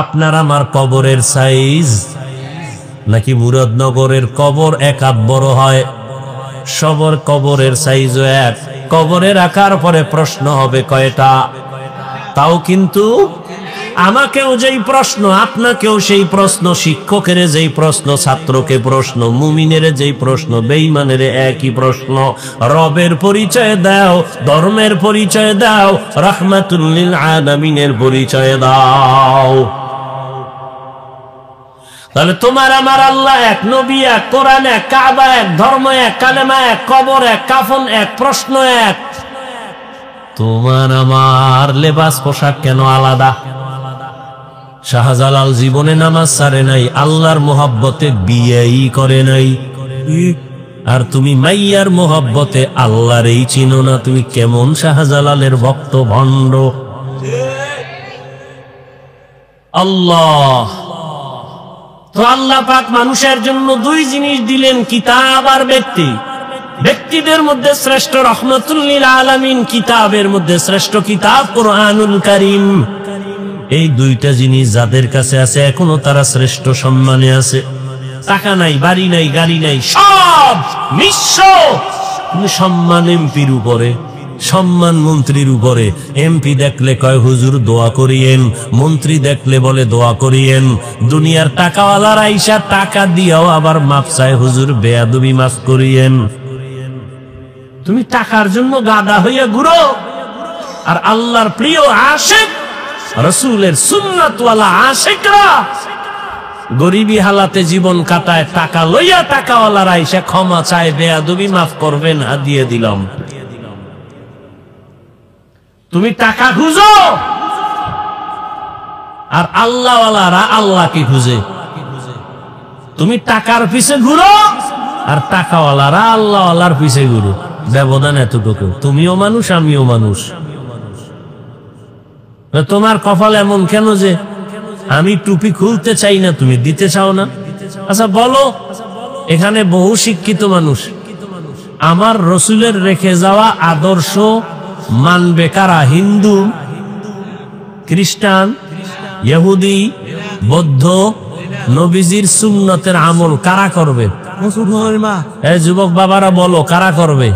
আপনার আমার কবরের সাইজ নাকি মুরাদনগরের কবর এক হাত বড় হয়? সবার কবরের সাইজও এক। কবরে রাখার পরে প্রশ্ন হবে কয়টা? তাও কিন্তু আমাকেও যেই প্রশ্ন, আপনাকেও সেই প্রশ্ন, শিক্ষকের যেই প্রশ্ন, ছাত্রকে প্রশ্ন, মুমিনের যেই প্রশ্ন, বেঈমানের একই প্রশ্ন। রবের পরিচয় দাও, ধর্মের পরিচয় দাও, রাহমাতুল লিল আলামিনের পরিচয় দাও। তাহলে তোমার আমার আল্লাহ এক, নবী এক, কোরআন এক, কাবা এক, ধর্ম এক, কালেমা এক, কবর এক, কাফন এক, প্রশ্ন এক। তোমার আমার লেবাস পোশাক কেন আলাদা? শাহজালাল জীবনে নামাজ ছাড়ে নাই, আল্লাহর মোহাব্বতে বিয়েই করে নাই। আর তুমি মাইয়ার মোহাব্বতে আল্লাহর এই চিনো না, তুমি কেমন শাহজালালের ভক্ত ভণ্ড? আল্লাহ তো আল্লাহ পাক মানুষের জন্য দুই জিনিস দিলেন, কিতাব আর ব্যক্তি। ব্যক্তিদের মধ্যে শ্রেষ্ঠ রাহমাতুল লিল আলামিন, কিতাবের মধ্যে শ্রেষ্ঠ কিতাব কুরআনুল কারীম। এই দুইটা জিনিস যাদের কাছে আছে এখনো তারা শ্রেষ্ঠ সম্মানে আছে। টাকা নাই, বাড়ি নাই, গাড়ি নাই, সব নিঃস্ব, সম্মান এমপির উপরে, সম্মান মন্ত্রীর উপরে। এমপি দেখলে কয় হুজুর দোয়া করিয়েন, মন্ত্রী দেখলে বলে দোয়া করিয়েন। দুনিয়ার টাকাওয়ালার আইসা টাকা দিয়াও আবার মাপ চায়, হুজুর বেয়াদবি মাফ করিয়েন। তুমি টাকার জন্য গাদা হইয়া ঘুরো, আর আল্লাহর প্রিয় আশিক, রাসূলের সুন্নাতওয়ালা আশিকরা গরিবী হালাতে জীবন কাটায়, টাকা লইয়া টাকাওয়ালার আইসা ক্ষমা চায়, বেয়াদবি মাফ করবেন, দিয়ে দিলাম। তুমি টাকা খুঁজো, আর আল্লাহওয়ালারা আল্লাহকে খুঁজে। তুমি টাকার পিছে ঘুরো, আর টাকাওয়ালারা আল্লাহওয়ালার পিছে ঘুরো। ব্যবধান এতটুকু। তুমিও মানুষ, আমিও মানুষ। তোমার কপাল এমন কেন যে আমি টুপি খুলতে চাই না, তুমি দিতে চাও না? আচ্ছা বলো, এখানে বহু শিক্ষিত মানুষ, আমার রসুলের রেখে যাওয়া আদর্শ মানবে কারা? হিন্দু, খ্রিস্টান, ইহুদি, বৌদ্ধ, নবীজির সুন্নতের আমল কারা করবে? এই যুবক বাবারা বলো, কারা করবে?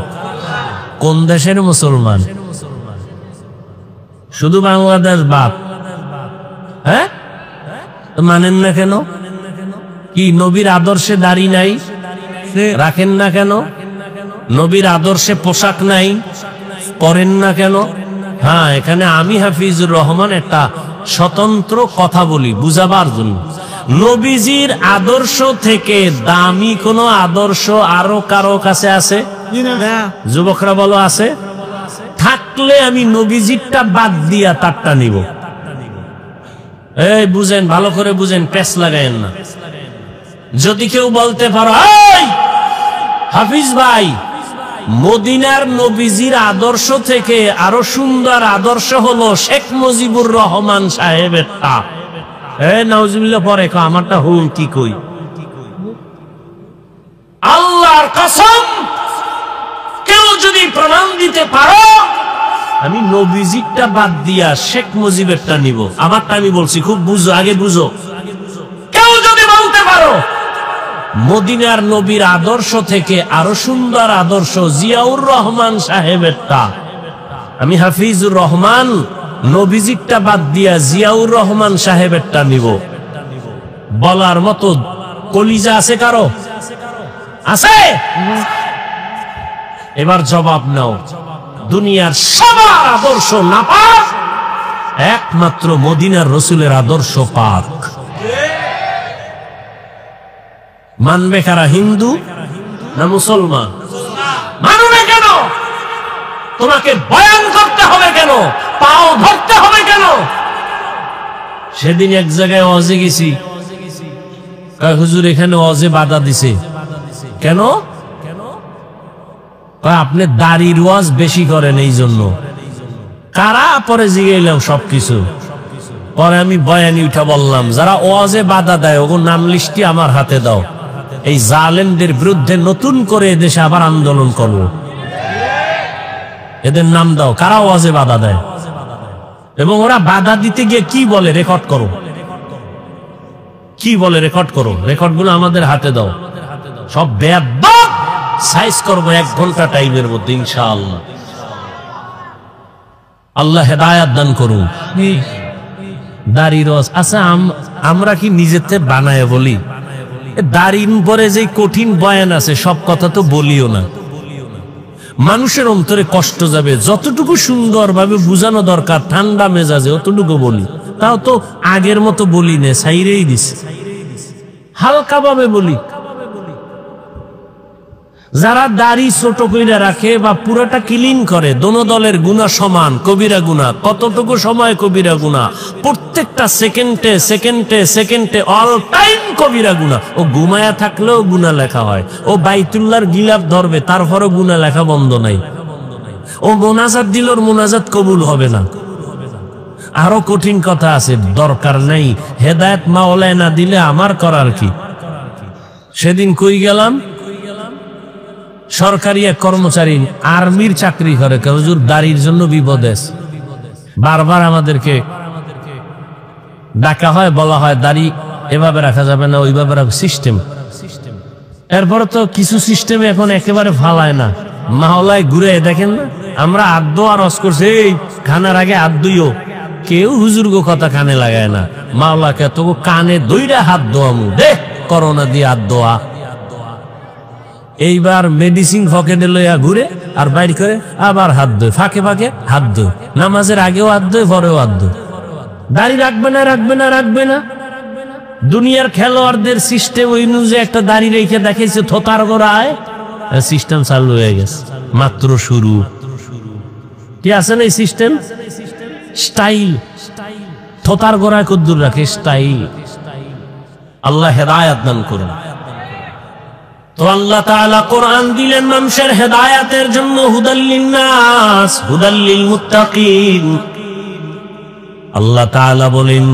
কোন দেশের মুসলমান? শুধু বাংলাদেশ বাদ? হ্যাঁ, মানেন না কেন? কি নবীর আদর্শে দাড়ি নাই, রাখেন না কেন? নবীর আদর্শে পোশাক নাই, পরেন না কেন? হ্যাঁ, এখানে আমি হাফিজুর রহমান একটা স্বতন্ত্র কথা বলি বুঝাবার জন্য। নবীজির আদর্শ থেকে দামি কোন আদর্শ আরো কারো কাছে আছে? যুবকরা বলো, আছে? থাকলে আমি নবীজিরটা বাদ দিয়া তারটা নিব। এই বুঝেন, ভালো করে বুঝেন, পেছ লাগায়েন না। যদি কেউ বলতে পারো, এই হাফিজ ভাই, মদিনার নবীজির আদর্শ থেকে আরো সুন্দর আদর্শ হলো শেখ মুজিবুর রহমান সাহেবেরটা, নাউজুবিল্লাহ পরে আমারটা হুম কি কই? আল্লাহর কসম, কেউ যদি প্রমাণ দিতে পারো আমি নবীজিরটা বাদ দিয়া শেখ মুজিবেরটা নিব, আমারটা আমি বলছি, খুব বুঝো, আগে বুঝো। কেউ যদি বলতে পারো মদিনার নবীর আদর্শ থেকে আরো সুন্দর আদর্শ জিয়াউর রহমান সাহেবেরটা, আমি হাফিজুর রহমান নবীজিরটা বাদ দিয়া জিয়াউর রহমান সাহেবেরটা নিব, বলার মতো কলিজা আছে কারো? আছে? এবার জবাব নাও। দুনিয়ার সবার আদর্শ নাপাক, একমাত্র মদিনার রসুলের আদর্শ পাক। মানবে কারা? হিন্দু না মুসলমান? মানবে কেন? তোমাকে বয়ান করতে হবে কেন? পাও ধরতে হবে কেন? সেদিন এক জায়গায় ওয়াজে গেছি, হুজুর এখানে ওয়াজে বাধা দিছে কেন? আপনি দাড়ির ওয়াজ বেশি করেন এই জন্য। কারা? পরে জিগাইলাম সবকিছু। পরে আমি বয়ানি উঠা বললাম, যারা ওয়াজে বাধা দেয় ওগুলো নাম লিস্টি আমার হাতে দাও, এই জালেমদের বিরুদ্ধে নতুন করে এদেশে আবার আন্দোলন করব। এদের নাম দাও, কারা ওয়াজে বাধা দেয়, এবং ওরা বাধা দিতে গিয়ে কি বলে রেকর্ড করো। কি বলে রেকর্ড করো, রেকর্ডগুলো আমাদের হাতে দাও, সব বেয়াদব সাইজ করবো 1 ঘন্টা টাইমের মধ্যে ইনশাআল্লাহ। আল্লাহ হেদায়াত দান করুন। দাড়ি রস আচ্ছা, আমরা কি নিজেতে বানায় বলি? দাড়ির পরে যে কঠিন বয়ান আছে সব কথা তো বলিও না, মানুষের অন্তরে কষ্ট যাবে। যতটুকু সুন্দর ভাবে বুঝানো দরকার ঠান্ডা মেজাজে অতটুকু বলি, তাও তো আগের মতো বলি না, ছাইরেই দিছি, হালকা ভাবে বলি। যারা দাড়ি ছোট কইরা রাখে বা পুরোটা ক্লিন করে, দোনো দলের গুনাহ সমান, কবিরা গুনাহ। কতটুকু সময় কবিরা গুনাহ? প্রত্যেকটা সেকেন্ডে সেকেন্ডে সেকেন্ডে অল টাইম কবিরা গুনাহ। ও ঘুমায়া থাকলেও গুনাহ লেখা হয়, ও বাইতুল্লাহর গিলাফ ধরবে তারপরও গুনাহ লেখা বন্ধ নাই, ও মোনাজাত দিল, মোনাজাত কবুল হবে না। আরো কঠিন কথা আছে, দরকার নাই। হেদায়েত মাওলায় না দিলে আমার করার কি? সেদিন কই গেলাম, সরকারি এক কর্মচারী আর্মির চাকরি করে, হুজুর দাড়ির জন্য বিপদে। বারবার আমাদেরকে ডাকা হয়, বলা হয় দাড়ি এভাবে রাখা যাবে না, ওইভাবে রাখা সিস্টেম। এরপর তো কিছু সিস্টেমে এখন একেবারে ফালায় না, মাওলায় ঘুরে দেখেন না। আমরা আদ্য আর রস করছি, এই খানার আগে আদ্যইও কেউ হুজুর গো কথা কানে লাগায় না। মাওলাকে তো কানে দুইটা হাত দোয়ামু দে, করোনা দিয়ে হাত দোয়া। এইবার মেডিসিন পকেটে লইয়া ঘুরে আর বাইর করে আবার হাত ধোয়, ফাঁকে ফাঁকে হাত ধোয়, নামাজের আগেও হাত ধোয়, পরেও হাত ধোয়। দাড়ি রাখবে না, রাখবে না, রাখবে না। দুনিয়ার খেলোয়াড়দের সিস্টেম ওই যে একটা দাড়ি রেখে দেখেছে থোতার গোড়ায়, সিস্টেম চালু হয়ে গেছে, মাত্র শুরু। কি আছে না এই সিস্টেম? স্টাইল, থোতার গোড়ায় কদ্দুর রাখে স্টাইল। আল্লাহ হেদায়াত দান করুন। তো আল্লাহ তাআলা কোরআন দিলেন মানুষের হেদায়াতের জন্য, হুদাল লিন্নাস হুদাল লিল মুত্তাকিন। আল্লাহ তাআলা বলেন,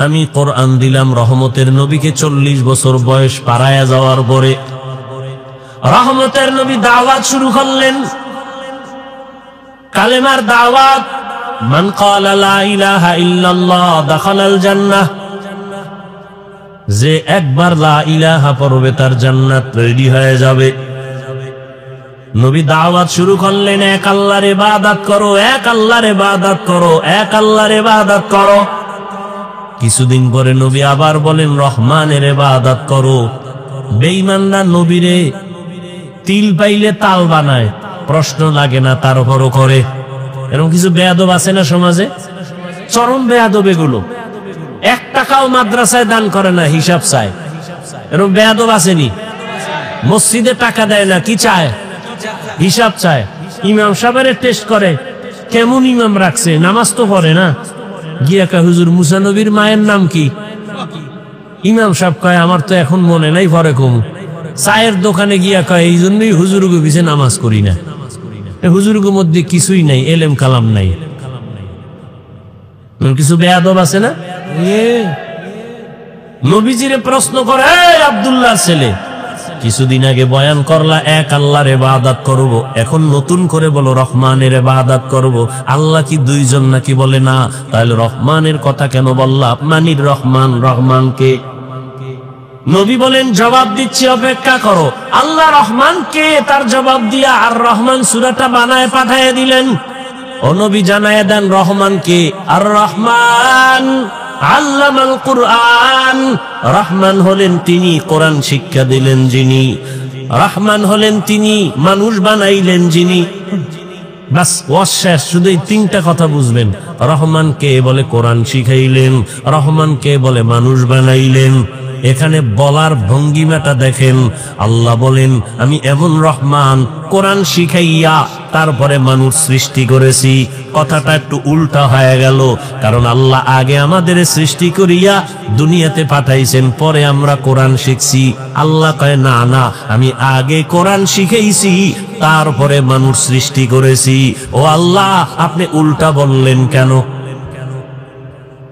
আমি কোরআন দিলাম রহমতের নবীকে 40 বছর বয়স পারায়া যাওয়ার পরে রহমতের নবী দাওয়াত শুরু করলেন, কালেমার দাওয়াত। মান ক্বালা লা ইলাহা ইল্লাল্লাহ দাখালাল জান্নাহ, যে একবার লা ইলাহা পড়বে তার জান্নাত রেডি হয়ে যাবে। নবী দাওয়াত শুরু করলেন, এক আল্লাহর ইবাদত করো, এক আল্লাহর ইবাদত করো, এক আল্লাহর ইবাদত করো। কিছুদিন পরে নবী আবার বলেন, রহমানের ইবাদত করো। বেঈমানরা নবীরে তিল পাইলে তাল বানায়, প্রশ্ন লাগে না, তারপরও করে। এরকম কিছু বেয়াদব আছে না সমাজে? চরম বেয়াদব এগুলো। 1 টাকাও মাদ্রাসায় দান করে না, হিসাব চায়। এরকম বেয়াদব আসেনি? মসজিদে টাকা দেয় না, কি চায়? হিসাব চায়। ইমাম সাহেবের টেস্ট করে, কেমন ইমাম রাখছে, নামাজ তো পড়ে না। গিয়া কয়, হুজুর মুসা নবীর মায়ের নাম কি? ইমাম সাহেব কয়, আমার তো এখন মনে নাই, পরে কম। চায়ের দোকানে গিয়া কয়, এই জন্যই হুজুরগো পিছে নামাজ করি না। হুজুরগো মধ্যে কিছুই নাই, এলেম কালাম নাই। কিছু বেয়াদব আছে না? নবীজিরে প্রশ্ন করে, আব্দুল্লাহ ছেলে, কিছুদিন আগে বয়ান করলা এক আল্লাহর ইবাদত করব, এখন নতুন করে বলো রহমানের ইবাদত করব। আল্লাহ কি দুইজন নাকি? বলে না। তাহলে রহমানের কথা কেন বললা? মানির রহমান, রহমানকে। নবী বলেন, জবাব দিচ্ছি, অপেক্ষা করো। আল্লাহ রহমান কে তার জবাব দিয়া আর রহমান সূরাটা বানায় পাঠিয়ে দিলেন। ও নবী জানায় দেন রহমান কে। আর রহমান আল্লামাল কুরআন, রহমান হলেন তিনি কোরআন শিক্ষা দিলেন যিনি, রহমান হলেন তিনি মানুষ বানাইলেন যিনি। বাস শেষ, শুধু এই 3টা কথা বুঝবেন। রহমান কে বলে কোরআন শিখাইলেন, রহমান কে বলে মানুষ বানাইলেন। এখানে বলার ভঙ্গিমাটা দেখেন। আল্লাহ বলেন, আমি এমন রহমান, কোরআন শিখাইয়া তারপরে মানুষ সৃষ্টি করেছি। কথাটা একটু উল্টা হয়ে গেল, কারণ আল্লাহ আগে আমাদের সৃষ্টি করিয়া দুনিয়াতে পাঠাইছেন, পরে আমরা কোরআন শিখছি। আল্লাহ কয়, না না, আমি আগে কোরআন শিখাইছি, তারপরে মানুষ সৃষ্টি করেছি। ও আল্লাহ, আপনি উল্টা বললেন কেন?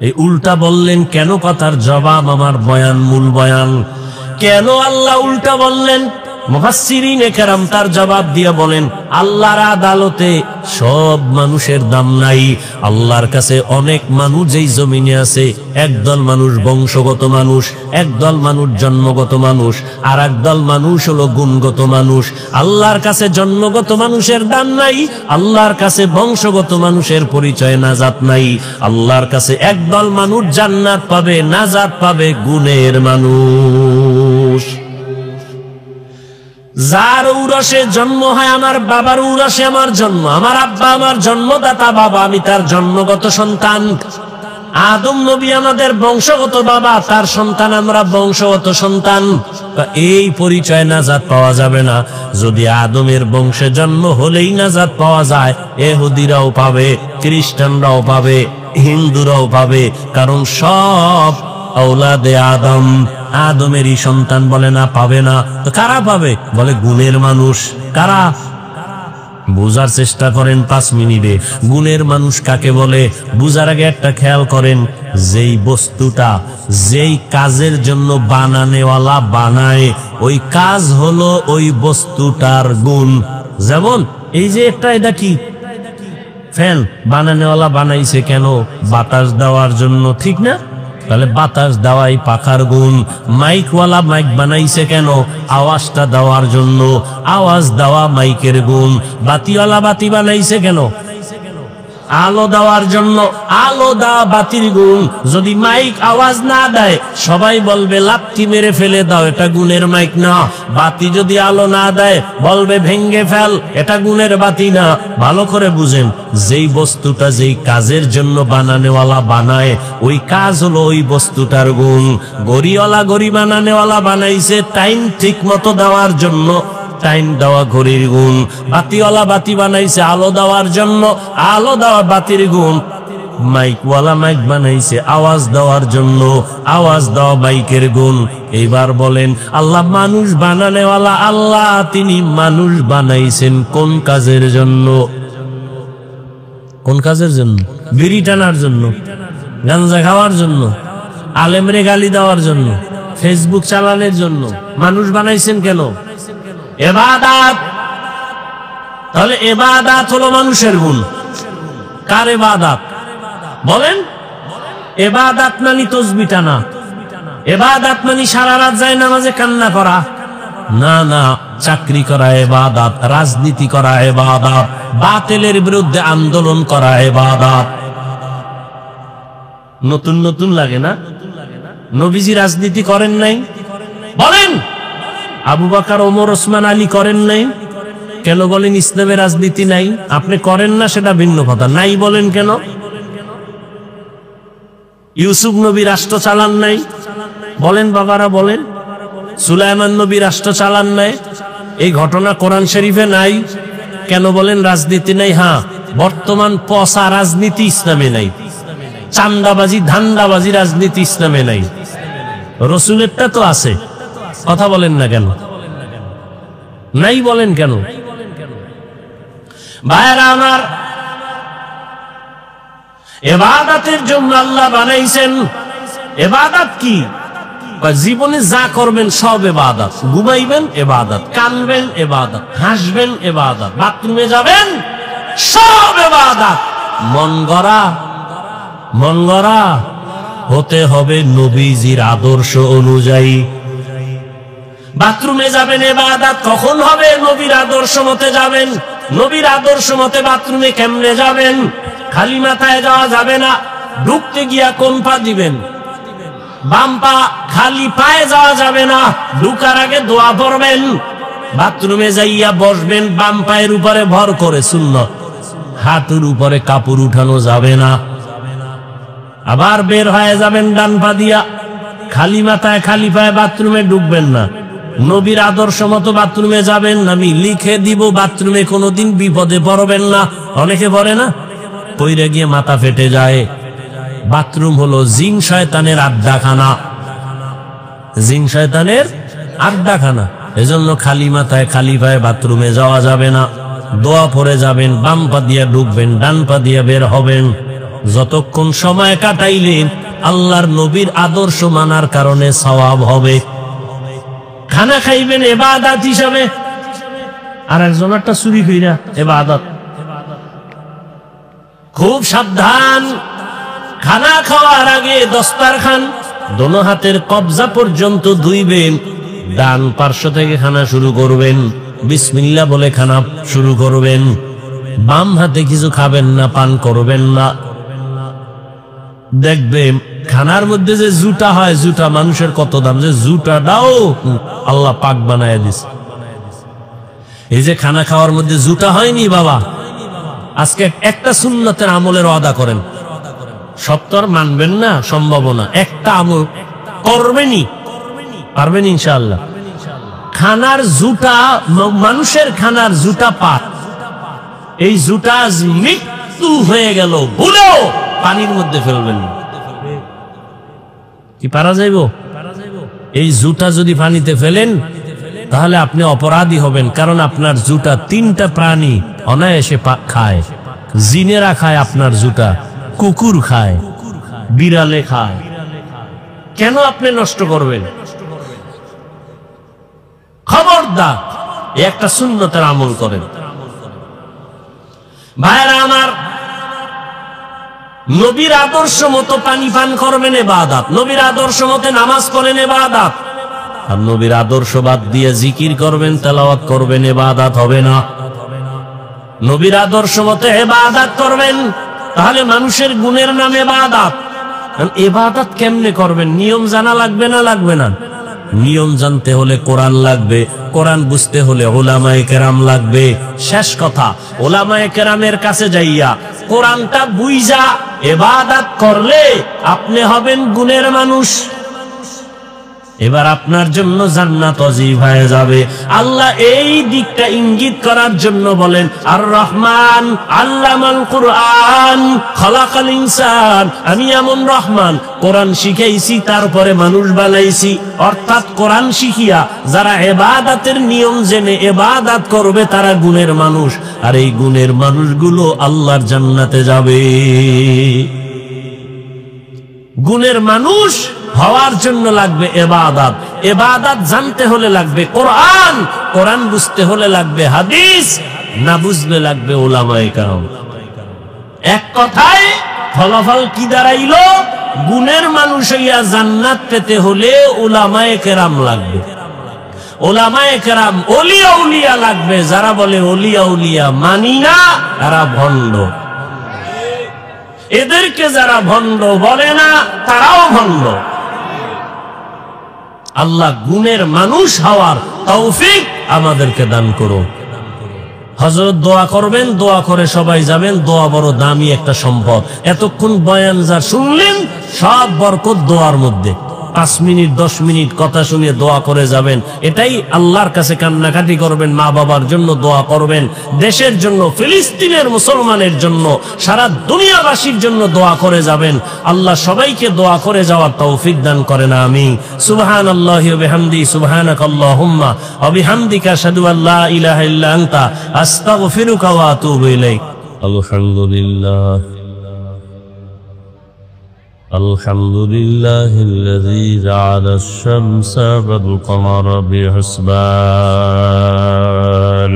এই উল্টা বললেন কেন? কথার জবাব আমার বয়ান, মূল বয়ান। কেন আল্লাহ উল্টা বললেন? মুফাসসিরিনে কেরাম তার জবাব দিয়ে বলেন, আল্লাহর আদালতে সব মানুষের দাম নাই। আল্লাহর কাছে অনেক মানুষ যেই জমিনে আছে, একদল মানুষ বংশগত মানুষ, একদল মানুষ জন্মগত মানুষ, আর একদল মানুষ হলো গুণগত মানুষ। আল্লাহর কাছে জন্মগত মানুষের দাম নাই, আল্লাহর কাছে বংশগত মানুষের পরিচয় নাজাত নাই। আল্লাহর কাছে একদল মানুষ জান্নাত পাবে, নাজাত পাবে গুণের মানুষ। যার উরসে জন্ম হয়, আমার বাবার উরসে আমার জন্ম, আমার আব্বা আমার জন্মদাতা বাবা, আমি তার জন্মগত সন্তান। আদম নবী আমাদের বংশগত বাবা, তার সন্তান আমরা বংশগত সন্তান। এই পরিচয় নাজাত পাওয়া যাবে না। যদি আদমের বংশে জন্ম হলেই নাজাত পাওয়া যায়, ইহুদিরাও পাবে, খ্রিস্টানরাও পাবে, হিন্দুরাও পাবে, কারণ সব আওলাদে আদম, আদমেরই সন্তান। বলে না পাবে না, তো কারা পাবে? বলে গুণের মানুষ। কারা? বুঝার চেষ্টা করেন 5 মিনিটে। গুণের মানুষ কাকে বলে বুঝার আগে একটা খেয়াল করেন, যেই বস্তুটা যেই কাজের জন্য বানানেওয়ালা বানায়, ওই কাজ হলো ওই বস্তুটার গুণ। যেমন এই যে এটা কি ফ্যান, বানানেওয়ালা বানাইছে কেন? বাতাস দেওয়ার জন্য, ঠিক না? তাহলে বাতাস দেওয়াই পাখার গুণ। মাইকওয়ালা মাইক বানাইছে কেন? আওয়াজটা দেওয়ার জন্য, আওয়াজ দেওয়া মাইকের গুণ। বাতিওয়ালা বাতি বানাইছে কেন? আলো দেওয়ার জন্য, আলো দেওয়া বাতির গুণ। যদি মাইক আওয়াজ না দেয়, সবাই বলবে লাথি মেরে ফেলে দাও, এটা গুণের মাইক না। বাতি যদি আলো না দেয়, বলবে ভেঙ্গে ফেল, এটা গুণের বাতি না। ভালো করে বুঝেন, যেই বস্তুটা যেই কাজের জন্য বানানেওয়ালা বানায়, ওই কাজ হলো ওই বস্তুটার গুণ। গড়িওয়ালা গড়ি বানানেওয়ালা বানাইছে টাইম ঠিক মতো দেওয়ার জন্য, টাইম দেওয়া ঘড়ির গুণ। বাতিওয়ালা বাতি বানাইছে আলো দেওয়ার জন্য, আলো দেওয়া বাতির গুণ। মাইকওয়ালা মাইক বানাইছে আওয়াজ দেওয়ার জন্য, আওয়াজ দেওয়া মাইকের গুণ। এইবার বলেন, আল্লাহ মানুষ বানানেওয়ালা আল্লাহ, তিনি মানুষ বানাইছেন কোন কাজের জন্য? কোন কাজের জন্য? বিড়ি টানার জন্য, গাঞ্জা খাওয়ার জন্য, আলেমরে গালি দেওয়ার জন্য, ফেসবুক চালানোর জন্য মানুষ বানাইছেন কেন? ইবাদত। তাহলে ইবাদত হলো মানুষের গুণ। কার ইবাদত? বলেন। ইবাদত মানে তাসবিহ টানা, ইবাদত মানে সারা রাত যায় নামাজে কান্না করা না, না। চাকরি করা ইবাদত, রাজনীতি করা ইবাদত, বাতিলের বিরুদ্ধে আন্দোলন করা ইবাদত। নতুন নতুন লাগে না? নবীজি রাজনীতি করেন নাই? বলেন। আবু বকর, ওমর, ওসমান, আলী করেন নাই কেন? বলেন ইসলামের রাজনীতি নাই। আপনি করেন না সেটা ভিন্ন কথা, নাই বলেন কেন? ইউসুফ নবী রাষ্ট্র চালান নাই? বলেন বাবারা, বলেন। সুলাইমান নবী রাষ্ট্র চালান নাই? এই ঘটনা কোরআন শরীফে নাই কেন? বলেন রাজনীতি নাই। হ্যাঁ, বর্তমান পচা রাজনীতি ইসলামে নাই। চান্দাবাজি, ধান্দাবাজি রাজনীতি ইসলামে নাই। রসুলেরটা তো আছে, কথা বলেন না কেন? নাই বলেন কেন? ভাইরা আমার, ইবাদতের জন্য আল্লাহ বানাইছেন। ইবাদত কি? জীবনে যা করবেন সব ইবাদত। ঘুমাইবেন ইবাদত, কানবেন ইবাদত, হাসবেন ইবাদত, বাথরুমে যাবেন সব ইবাদত। মন গড়া হতে হবে নবীজির আদর্শ অনুযায়ী। বাথরুমে যাবেন ইবাদত কখন হবে? নবীর আদর্শ মতে যাবেন। নবীর আদর্শ মতে বাথরুমে কেমনে যাবেন? খালি মাথায় যাওয়া যাবে না। ঢুকতে গিয়া কোন পা দিবেন? বাম পা। খালি পায়ে যাওয়া যাবে না, ঢুকার আগে দোয়া পড়বেন। বাথরুমে যাইয়া বসবেন বাম পায়ের উপরে ভর করে, সুন্নাত। হাঁটুর উপরে কাপড় উঠানো যাবে না। আবার বের হয়ে যাবেন ডান পা দিয়া। খালি মাথায় খালি পায়ে বাথরুমে ঢুকবেন না। নবীর আদর্শ মতো বাথরুমে যাবেন। আমি লিখে দিব, বাথরুমে কোনোদিন বিপদে পড়বেন না। অনেকে পড়ে না, পইরে গিয়ে মাথা ফেটে যায়। বাথরুম হলো জিন শয়তানের আড্ডাখানা, জিন শয়তানের আড্ডাখানা। এজন্য খালি মাথায় খালি পায়ে বাথরুমে যাওয়া যাবে না। দোয়া পড়ে যাবেন, বাম পা দিয়ে ঢুকবেন, ডান পা দিয়ে বের হবেন। যতক্ষণ সময় কাটাইলেন আল্লাহর নবীর আদর্শ মানার কারণে সওয়াব হবে। খানা খাইবেন ইবাদত হিসাবে, আর একজনেরটা চুরি কইরা ইবাদত। খুব সাবধান, খানা খাওয়ার আগে দস্তরখান দোনো হাতের কবজা পর্যন্ত ধুইবেন, ডান পার্শ্ব থেকে খানা শুরু করবেন, বিসমিল্লাহ বলে খানা শুরু করবেন। বাম হাতে কিছু খাবেন না, পান করবেন না। দেখবেন খানার মধ্যে যে জুটা হয়, জুটা মানুষের কত দাম, যে জুটাটাও আল্লাহ পাক বানায় দিছে। এই যে খানা খাওয়ার মধ্যে জুটা হয়নি বাবা, আজকে একটা সুন্নতের আমলের ওয়াদা করেন, সত্তর মানবেন না, সম্ভাবনা একটা আমল করবেনই, পারবেন ইনশাআল্লাহ। খানার জুটা, মানুষের খানার জুটা পাক, এই জুটা মৃত্যু হয়ে গেল ভুলেও পানির মধ্যে ফেলবেন না। কি পারা যাইব? এই জুটা যদি পানিতে ফেলেন তাহলে আপনি অপরাধী হবেন, কারণ আপনার জুটা তিনটা প্রাণী অনায়াসে খায়। জিনেরা খায় আপনার জুটা, কুকুর খায়, বিড়ালে খায়। কেন আপনি নষ্ট করবেন? খবরদার, একটা সুন্নতের আমল করেন। ভাইরা আমার, নবীর আদর্শ মতো পানি পান করবেন ইবাদত, নবীর আদর্শ মতো নামাজ পড়েন ইবাদত। আর নবীর আদর্শ বাদ দিয়ে জিকির করবেন, তেলাওয়াত করবেন, ইবাদত হবে না। নবীর আদর্শ মতো ইবাদত করবেন, তাহলে মানুষের গুণের নামে ইবাদত। ইবাদত কেমনে করবেন? নিয়ম জানা লাগবে না? লাগবে না? নিয়ম জানতে হলে কোরআন লাগবে, কোরআন বুঝতে হলে উলামায়ে কেরাম লাগবে। শেষ কথা, উলামায়ে কেরামের কাছে যাইয়া কোরআনটা বুঝা ইবাদত করলে আপনি হবেন গুণের মানুষ। এবার আপনার জন্য জান্নাত ওয়াজিব হয়ে যাবে। আল্লাহ এই দিকটা ইঙ্গিত করার জন্য বলেন, আর রহমান আল্লামাল কুরআন খালাকাল ইনসান। আমি এমন রহমান, কোরআন শিখাইছি, তারপরে মানুষ বানাইছি। অর্থাৎ কোরআন শিখিয়া যারা ইবাদতের নিয়ম জেনে ইবাদত করবে তারা গুণের মানুষ, আর এই গুণের মানুষগুলো আল্লাহর জান্নাতে যাবে। গুণের মানুষ হওয়ার জন্য লাগবে ইবাদত, ইবাদত জানতে হলে লাগবে কোরআন, কোরআন বুঝতে হলে লাগবে হাদিস, না বুঝলে লাগবে উলামায়ে কেরাম। এক কথায় ফলাফল কি দাঁড়াইল? গুণের মানুষ হইয়া জান্নাত পেতে হলে উলামায়ে কেরাম লাগবে। উলামায়ে কেরাম ওলিয়া উলিয়া লাগবে। যারা বলে ওলিয়া উলিয়া মানি না, তারা ভণ্ড। এদেরকে যারা ভণ্ড বলে না, তারাও ভণ্ড। আল্লাহ গুণের মানুষ হওয়ার তৌফিক আমাদেরকে দান করো। হযরত দোয়া করবেন, দোয়া করে সবাই যাবেন। দোয়া বড় দামি একটা সম্পদ। এতক্ষণ বয়ান যা শুনলেন সব বরকত দোয়ার মধ্যে। 5 মিনিট 10 মিনিট কথা শুনে দোয়া করে যাবেন, এটাই আল্লাহর কাছে কান্নাকাটি করবেন, মা বাবার জন্য দোয়া করবেন, দেশের জন্য, ফিলিস্তিনের মুসলমানের জন্য, সারা দুনিয়াবাসীর জন্য দোয়া করে যাবেন। আল্লাহ সবাইকে দোয়া করে যাওয়ার তৌফিক দান করেন, আমিন। সুবহানাল্লাহি ওয়া বিহামদিহি, সুবহানাকাল্লাহুম্মা ওয়া বিহামদিকা আশহাদু আল্লা ইলাহা ইল্লা আনতা আস্তাগফিরুকা ওয়া আতুবু ইলাইক। আলহামদুলিল্লাহ الحمد لله الذي جعل الشمس والقمر بحسبان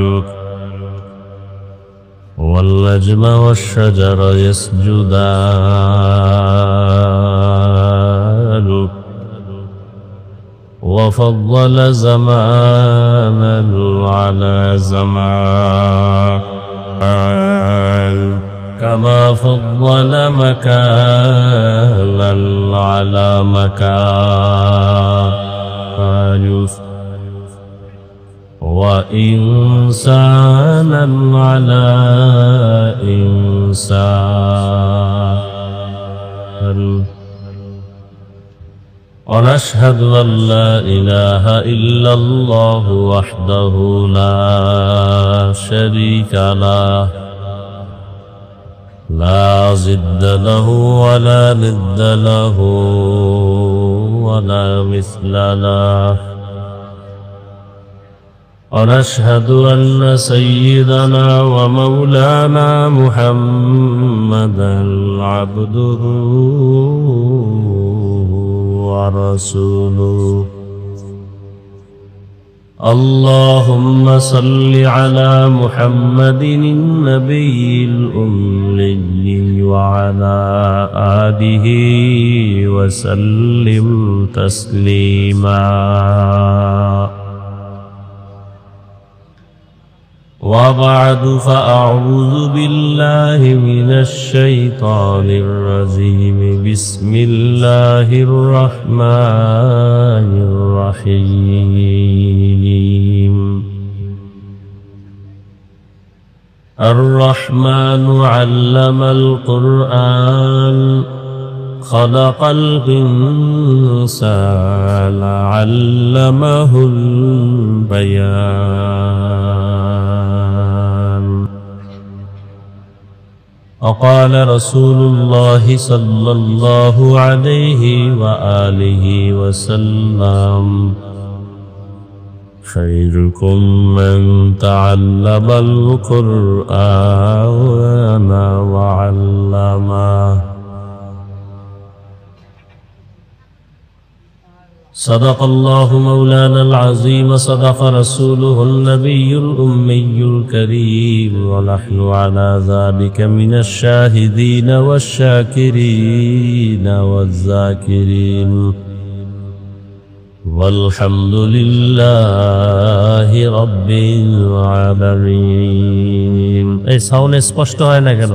والنجم والشجر يسجدان وفضل زمانا على زمان كما فضل مكانا على مكان وإنسانا على إنسان ونشهد أن لا إله إلا الله وحده لا شريك له لا ضد له ولا ند له ولا مثل له ونشهد أن سيدنا ومولانا محمدا عبده ورسوله اللهم صل على محمد النبي الأمي وعلى آله وسلم تسليما وبعد فأعوذ بالله من الشيطان الرجيم بسم الله الرحمن الرحيم الرحمن علم القرآن خلق الإنسان علمه البيان وقال رسول الله صلى الله عليه وآله وسلم خيركم من تعلم القرآن وعلمه صدق الله مولانا العظيم صدق رسوله النبي الأمي الكريم ونحن على ذلك من الشاهدين والشاكرين والذاكرين والحمد لله رب العالمين এই সাউন্ড স্পষ্ট হয় না কেন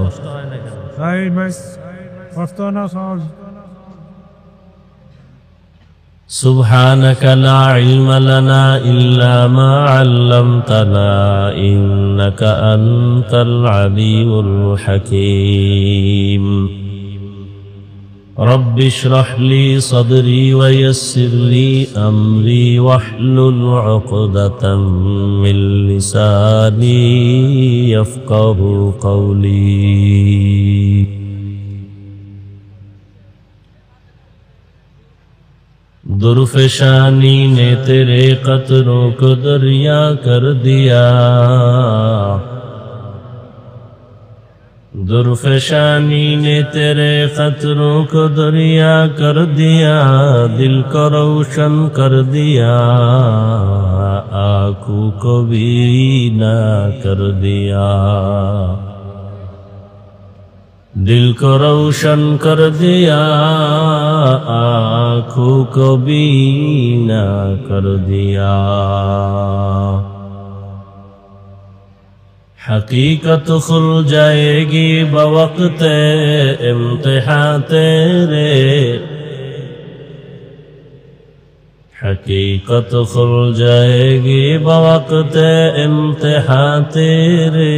سبحانك لا علم لنا إلا ما علمتنا إنك أنت العليم الحكيم رب اشرح لي صدري ويسر لي أمري واحلل عقدة من لساني يفقه قولي درفشانی نے تیرے قطروں کو دریا کر دیا درفشانی نے تیرے قطروں کو دریا کر دیا دل کو روشن کر دیا آنکھوں کو بینا کر دیا دل کو روشن کر دیا آنکھوں کو بینا کر دیا حقیقت کھل جائے گی بوقت امتحان تیرے حقیقت کھل جائے گی بوقت امتحان تیرے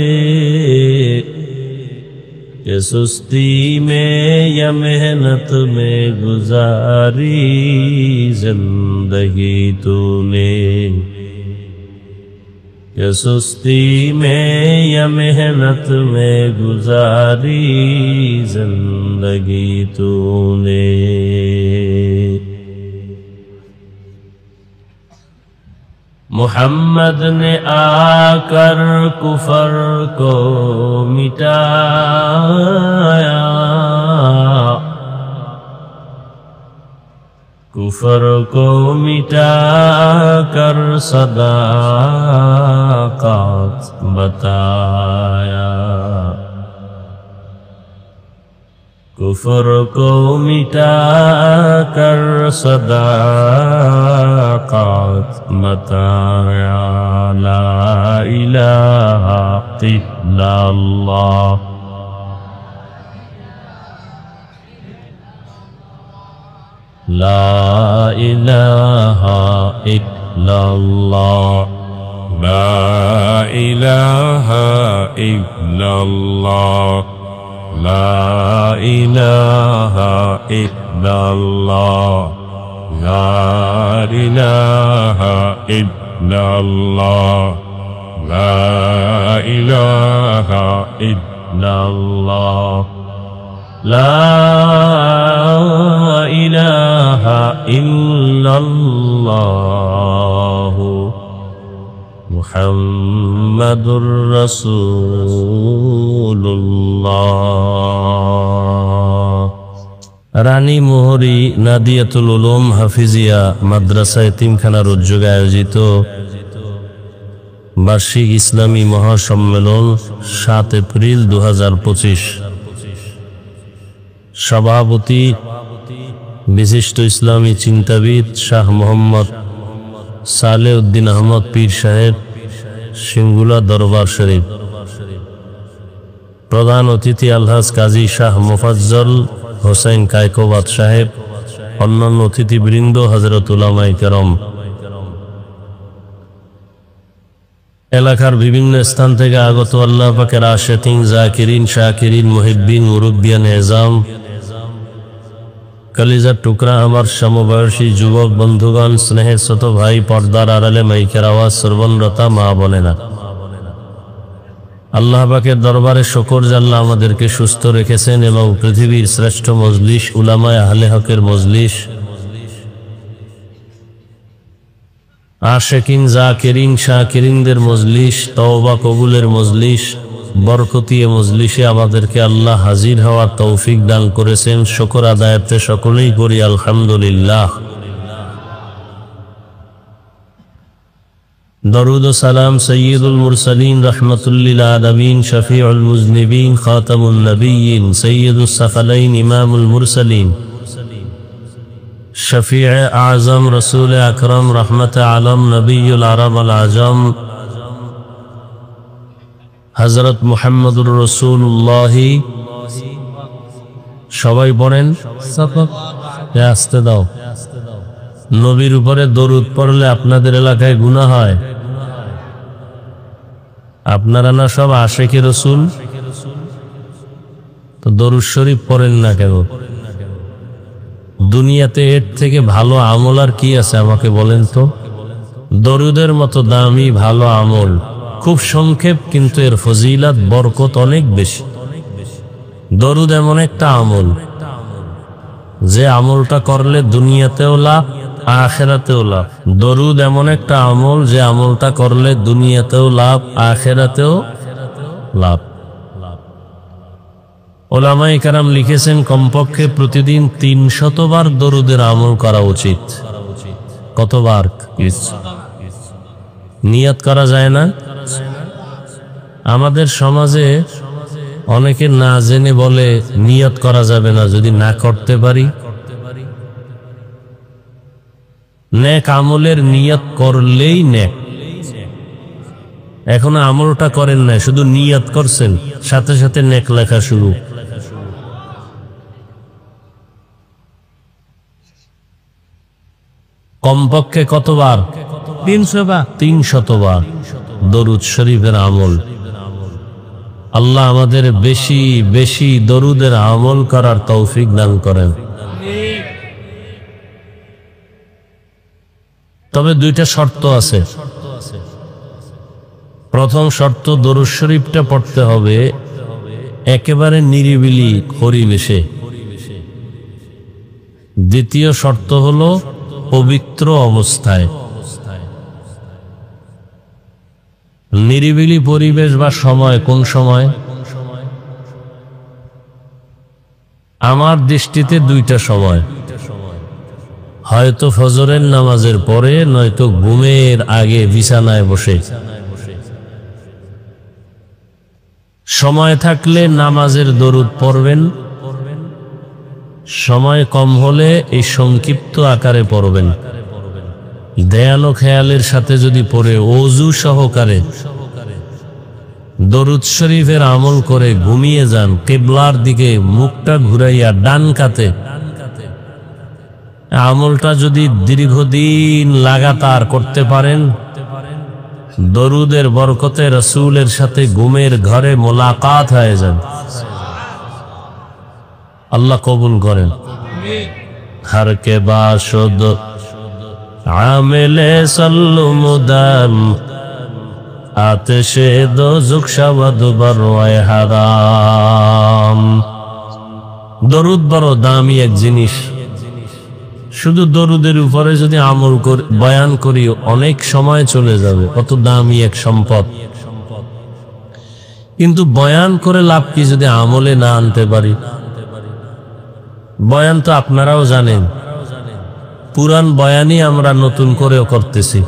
کہ سستی میں یا محنت میں گزاری زندگی تو نے کہ سستی میں یا محنت میں گزاری زندگی تو نے محمد نے آ کر کفر کو مٹایا کفر کو مٹا کر صداقت بتایا کفر کو مٹا کر صداقت بتایا لا الہ الا اللہ لا الہ الا اللہ لا الہ الا اللہ لا الہ الا اللہ لا الہ الا اللہ لا الہ الا اللہ لا الہ الا اللہ محمد رسول اللہ রানী মোহরী নাদিয়াতুল উলুম হাফিজিয়া মাদ্রাসা এতিমখানার উদ্যোগে আয়োজিত বার্ষিক ইসলামী মহাসম্মেলন 7 এপ্রিল 2025। সভাপতি বিশিষ্ট ইসলামী চিন্তাবিদ শাহ মোহাম্মদ সালেহ উদ্দিন আহমদ পীর সাহেব, সিঙ্গুলা দরবার শরীফ। প্রধান অতিথি আলহাজ কাজী শাহ মোফাজ্জল হোসেন কায়কোবাদ সাহেব, অন্যান্য অতিথিবৃন্দ, হযরত উলামায়ে কেরাম। এলাকার বিভিন্ন স্থান থেকে আগত আল্লাহ পাকের আশিকিন, জাকিরিন, শাকিরিন, মুহিব্বিন, মুরব্বিয়ান এজাম, কলিজার টুকরা আমার সমবয়সী যুবক বন্ধুগণ, স্নেহের ছোট ভাই, পর্দার আড়ালে মাইকের আওয়াজ শ্রবণরতা মা বোনেরা, আল্লাহ পাকের দরবারে শুকর যে আল্লাহ আমাদেরকে সুস্থ রেখেছেন এবং পৃথিবীর শ্রেষ্ঠ মজলিস উলামায়ে আহলে হকের মজলিস, আশিকিন, জাকিরিন, শাকিরিনদের মজলিস, তওবা কবুলের মজলিস, বরকতি মজলিসে আমাদেরকে আল্লাহ হাজির হওয়ার তৌফিক দান করেছেন। শুকর আদায়াতে সকলেই করি আলহামদুলিল্লাহ। দরুদ ও সালাম সৈয়দুল মুরসালিন রাহমাতুল লিল আলামিন, শফিউল মুজনিবিন, খাতামুন নবিয়্যিন, সৈয়দুস সাকালাইন, ইমামুল মুরসালিন, শফিয়ে আজম, রসুল আকরম, রহমতে আলম, নবিয়ুল আরব আল আজম, হযরত মুহাম্মদুর রাসূলুল্লাহ। সবাই পড়েন, আসতে দাও। নবীর উপরে দরুদ পড়লে আপনাদের এলাকায় গুনাহ হয়? আপনারা না সব আশিকে রাসূল, তো দরুদ শরীফ পড়েন না কেন? দুনিয়াতে এর থেকে ভালো আমল আর কি আছে আমাকে বলেন তো? দরুদের মতো দামি ভালো আমল খুব সংক্ষেপ, কিন্তু এর ফজিলত বরকত অনেক বেশি। দরুদ এমন একটা আমল যে আমলটা করলে দুনিয়াতেও লাভ, আখিরাতেও লাভ। দরুদ এমন একটা আমল যে আমলটা করলে দুনিয়াতেও লাভ, আখিরাতেও লাভ। উলামায়ে কেরাম লিখেছেন কমপক্ষে প্রতিদিন 300 বার দরুদের আমল করা উচিত। কতবার? নিয়ত করা যায় না? আমাদের সমাজে অনেকে না জেনে বলে নিয়ত করা যাবে না যদি না করতে পারি। নেক আমলের নিয়ত করলেই নেক। এখনো আমলটা করেন না, শুধু নিয়ত করছেন, সাথে সাথে নেক লেখা শুরু। কমপক্ষে কতবার? 300 বার দরুদ শরীফের আমল। আল্লাহ আমাদের বেশি বেশি দরুদের আমল করার তৌফিক দান করেন। তবে 2টা শর্ত আছে। প্রথম শর্ত, দরুদ শরীফটা পড়তে হবে একেবারে নিরিবিলি পরিবেশে। দ্বিতীয় শর্ত হলো পবিত্র অবস্থায়। নিরিবিলি পরিবেশ বা সময়, কোন সময়? আমার দৃষ্টিতে 2টা সময়, হয়তো ফজরের নামাজের পরে, নয়তো ঘুমের আগে বিছানায় বসে। সময় থাকলে নামাজের দরুদ পড়বেন, সময় কম হলে এই সংক্ষিপ্ত আকারে পড়বেন। দয়ালো খেয়ালের সাথে যদি পড়ে ওযু সহকারে দরুদ শরীফের আমল করে ঘুমিয়ে যান, কিবলার দিকে মুখটা ঘুরাইয়া ডান কাতে, আমলটা যদি দীর্ঘদিন লাগাতার করতে পারেন, দরুদের বরকতে রাসূলের সাথে ঘুমের ঘরে মোলাকাত হয়ে যান। আল্লাহ কবুল করেন। হর কে বাশদ আমেলে সাল্লু মুদাম, আতশে দোজখ শাওয়াদ বরওয়ায়ে হারাম। দরুদ বড় দামি এক জিনিস। শুধু দরুদের উপরে যদি আমল করি, বয়ান করি, অনেক সময় চলে যাবে। কত দামি এক সম্পদ। কিন্তু বয়ান করে লাভ কি যদি আমলে না আনতে পারি? বয়ান তো আপনারাও জানেন, পুরান বয়ানই আমরা নতুন করেও করতেছি।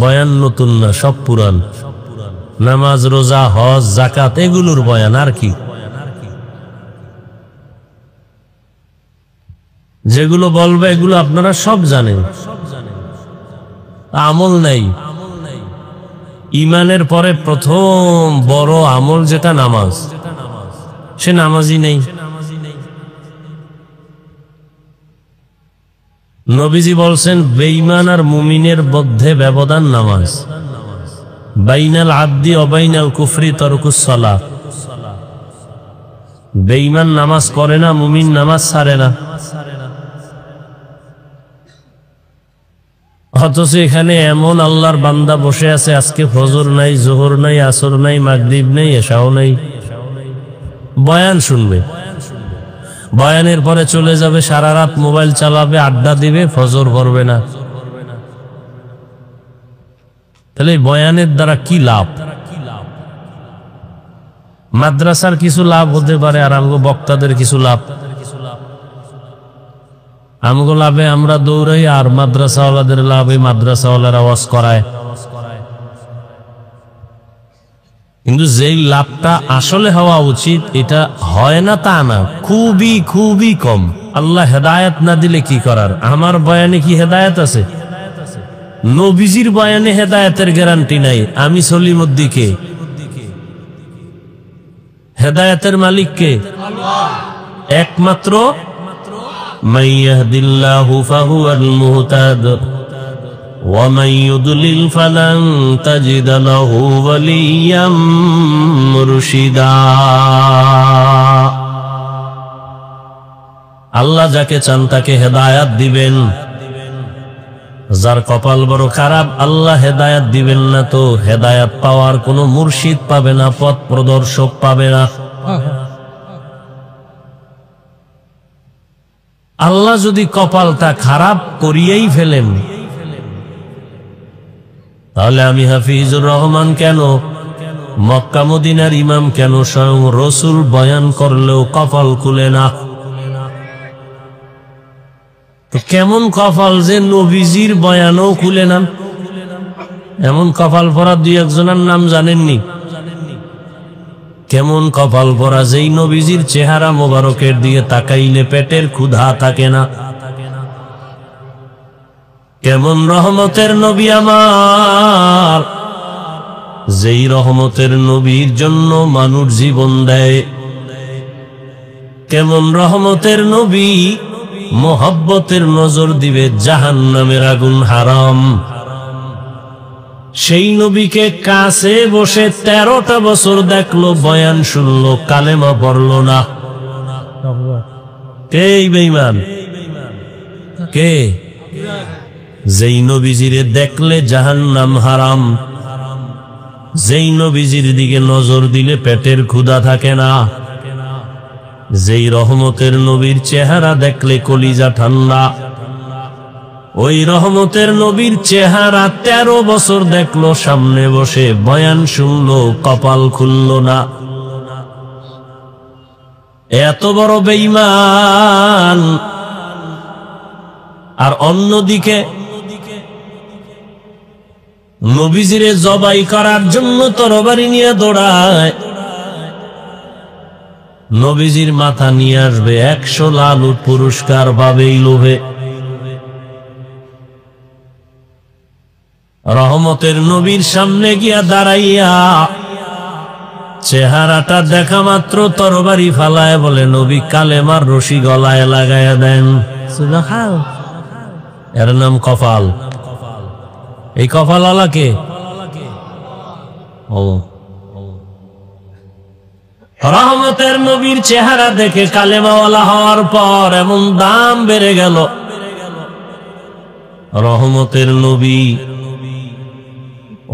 বয়ান নতুন না, সব পুরান। নামাজ, রোজা, হজ, যাকাত এগুলোর বয়ান, আর কি? যেগুলো বলবে এগুলো আপনারা সব জানেন, আমল নাই। ইমানের পরে প্রথম বড় আমল যেটা নামাজ, সে নামাজই নেই। নবীজি বলছেন বেঈমান আর মুমিনের মধ্যে ব্যবধান নামাজ। বাইনাল আবদি ওয়া বাইনাল কুফরি তারকুস সালাহ। বেঈমান নামাজ করে না, মুমিন নামাজ ছাড়ে না। অথচ এখানে এমন আল্লাহর বান্দা বসে আছে, আজকে ফজর নাই, জোহর নাই, আসর নাই, মাগরিব নাই, এশাও নাই, বয়ান শুনবে। বয়ানের পরে চলে যাবে, সারা রাত মোবাইল চালাবে, আড্ডা দিবে, ফজর পড়বে না। তাহলে বয়ানের দ্বারা কি লাভ? মাদ্রাসার কিছু লাভ হতে পারে, আর আমগো বক্তাদের কিছু লাভ। আমগো লাভে আমরা দৌড়াই, আর মাদ্রাসাওয়ালাদের লাভে মাদ্রাসাওয়ালারা ওয়াজ করায়। কিন্তু যেই লাভটা আসলে হওয়া উচিত এটা হয় না, তা না, খুবই খুবই কম। আল্লাহ হেদায়েত না দিলে কি করার? আমার বয়ানে কি হেদায়েত আছে? নবীজির বয়ানে হেদায়েতের গ্যারান্টি নাই। আমি সলিমুদ্দিকে, হেদায়েতের মালিক কে? একমাত্র মান ইয়াহদিল্লাহু ফাহুয়াল মুহতাদ ওয়া মান ইউদ্লিল ফালান তাজিদ লাহু ওয়ালিয়্যাম মুরশিদা। আল্লাহ যাকে চান তাকে হেদায়েত দিবেন। যার কপাল বড় খারাপ, আল্লাহ হেদায়েত দিবেন না, তো হেদায়েত পাওয়ার কোনো মুর্শিদ পাবে না, পথ প্রদর্শক পাবে না। আল্লাহ যদি কপালটা খারাপ করিয়েই ফেলেন, তাহলে আমি হাফিজুর রহমান কেন, মক্কা মদিনার ইমাম কেন, স্বয়ং রসুল বয়ান করলেও কপাল খুলে না? তো কেমন কপাল যে নবীজির বয়ানও খুলে না? এমন কপাল পরা দুই একজনের নাম জানেননি? কেমন কপাল পরা যেই নবীজির চেহারা মোবারকের দিকে তাকাইলে পেটের ক্ষুধা থাকে না? কেমন রহমতের নবী আমার, যেই রহমতের নবীর জন্য মানুষ জীবন দেয়। কেমন রহমতের নবী, মোহব্বতের নজর দিবে জাহান্নামের আগুন হারাম। সেই নবীকে কাছে বসে 13টা বছর দেখলো, বয়ান শুনলো, কালেমা পড়লো না। কে বেঈমান? কে? যেই নবীজিরে দেখলে জাহান্নাম হারাম, যেই নবীজির দিকে নজর দিলে পেটের ক্ষুধা থাকে না, যেই রহমতের নবীর চেহারা দেখলে কলিজা ঠান্ডা, ওই রহমতের নবীর চেহারা 13 বছর দেখলো, সামনে বসে বয়ান শুনলো, কপাল খুলল না। এত বড় বেঈমান। আর অন্যদিকে নবীজিরে জবাই করার জন্য তরবারি নিয়ে দৌড়ায়, নবীজির মাথা নিয়ে আসবে, 100 লাল উট পুরস্কার পাবেই লোভে। রহমতের নবীর সামনে গিয়া দাঁড়াইয়া চেহারাটা দেখা মাত্র তরবারি ফালায়, বলে নবী কালেমার রশি গলায় লাগাইয়া দেন। এর নাম কপাল। এই কপাল আলাকে রহমতের নবীর চেহারা দেখে কালেমাওয়ালা হওয়ার পর এমন দাম বেড়ে গেল। রহমতের নবী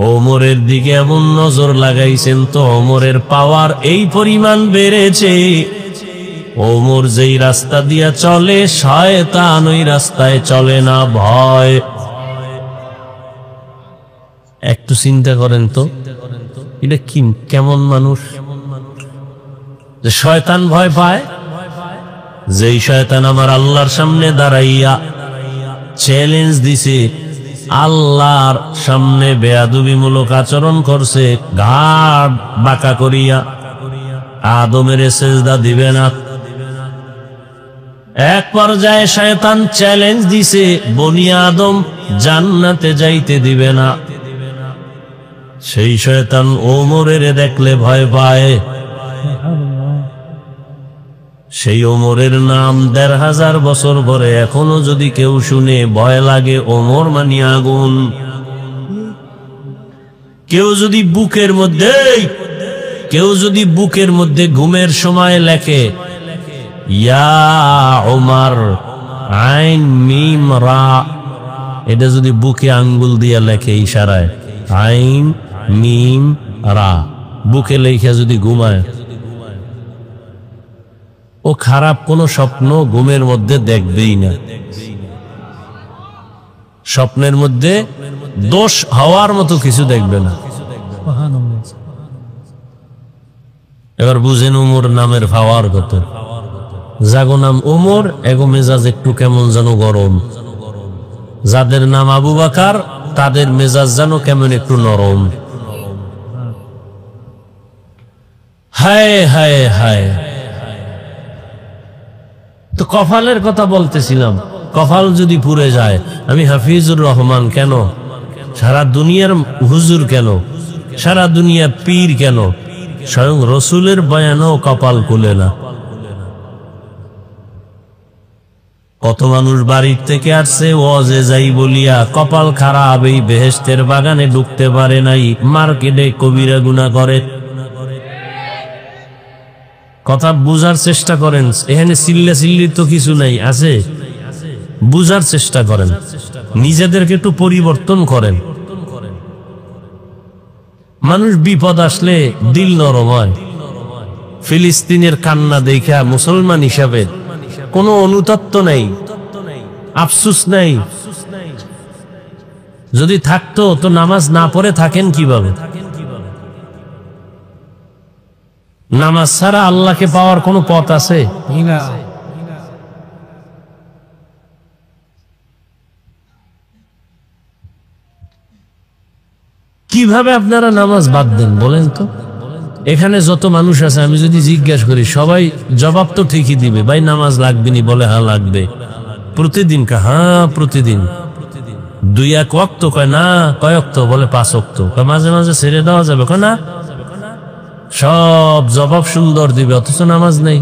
ওমরের দিকে এমন নজর লাগাইছেন, তো ওমরের পাওয়ার এই পরিমাণ বেড়েছে, ওমর যেই রাস্তা দিয়া চলে শয়তান ওই রাস্তায় চলে না, ভয়। একটু চিন্তা করেন তো, এটা কি কেমন মানুষ যে শয়তান ভয় পায়? যেই শয়তান আমার আল্লাহর সামনে দাঁড়াইয়া চ্যালেঞ্জ দিছে, আল্লাহর সামনে বেয়াদবিমূলক আচরণ করছে, ঘাড় বাঁকা করিয়া আদমের সেজদা দিবে না। এক পর্যায়ে শয়তান চ্যালেঞ্জ দিছে, বনি আদম জান্নাতে যাইতে দিবে না। সেই শয়তান ওমরের দেখলে ভয় পায়। সেই ওমরের নাম ১৫০০ বছর পরে এখনো যদি কেউ শুনে ভয় লাগে। ওমর মানি আগুন। কেউ যদি বুকের মধ্যে ঘুমের সময় লেখে ইয়া ওমর আইন মিম রা, এটা যদি বুকে আঙ্গুল দিয়া লেখে ইশারায়, আইন মিম রা, বুকে লেখা যদি ঘুমায়, ও খারাপ কোন স্বপ্ন ঘুমের মধ্যে দেখবেই না। স্বপ্নের মধ্যে দোষ হওয়ার মতো কিছু দেখবে না। এবার বুঝেন উমর নামের পাওয়ার কত। যাগো নাম উমর এগো মেজাজ একটু কেমন যেন গরম, যাদের নাম আবু বকর তাদের মেজাজ যেন কেমন একটু নরম। হায় হায় হায়। তো কপালের কথা বলতেছিলাম, কপাল যদি পুড়ে যায়, আমি হাফিজুর রহমান কেন, সারা দুনিয়ার হুজুর কেন, সারা দুনিয়া পীর কেন, স্বয়ং রসুলের বয়ানও কপাল খুলে না। কত মানুষ বাড়ির থেকে আসছে ওয়াজে যাই বলিয়া কপাল খারাপ, এই বেহেশতের বাগানে ঢুকতে পারে নাই, মার্কেটে কবিরা গুনাহ করে। কথা বুঝার চেষ্টা করেন, এখানে চিল্লা চিল্লি তো কিছু নাই, আছে বুঝার চেষ্টা করেন, নিজেদেরকে একটু পরিবর্তন করেন। মানুষ বিপদ আসলে দিল নরম হয়। ফিলিস্তিনের কান্না দেখা মুসলমান হিসাবে কোনো অনুতপ্ত নেই, আফসুস নেই। যদি থাকতো তো নামাজ না পড়ে থাকেন কিভাবে? নামাজ ছাড়া আল্লাহকে পাওয়ার কোনো পথ আছে? কিভাবে আপনারা নামাজ বাদ দেন বলেন তো? এখানে যত মানুষ আছে আমি যদি জিজ্ঞাসা করি, সবাই জবাব তো ঠিকই দিবে, ভাই নামাজ লাগবে নি? বলে হ্যাঁ লাগবে। প্রতিদিন? হ্যাঁ প্রতিদিন। 2-1 ওয়াক্ত? কয় না। কয় ওয়াক্ত? বলে 5 ওয়াক্ত। মাঝে মাঝে ছেড়ে দেওয়া যাবে? কয় না। সব জবাব সুন্দর দিবে, অথচ নামাজ নেই।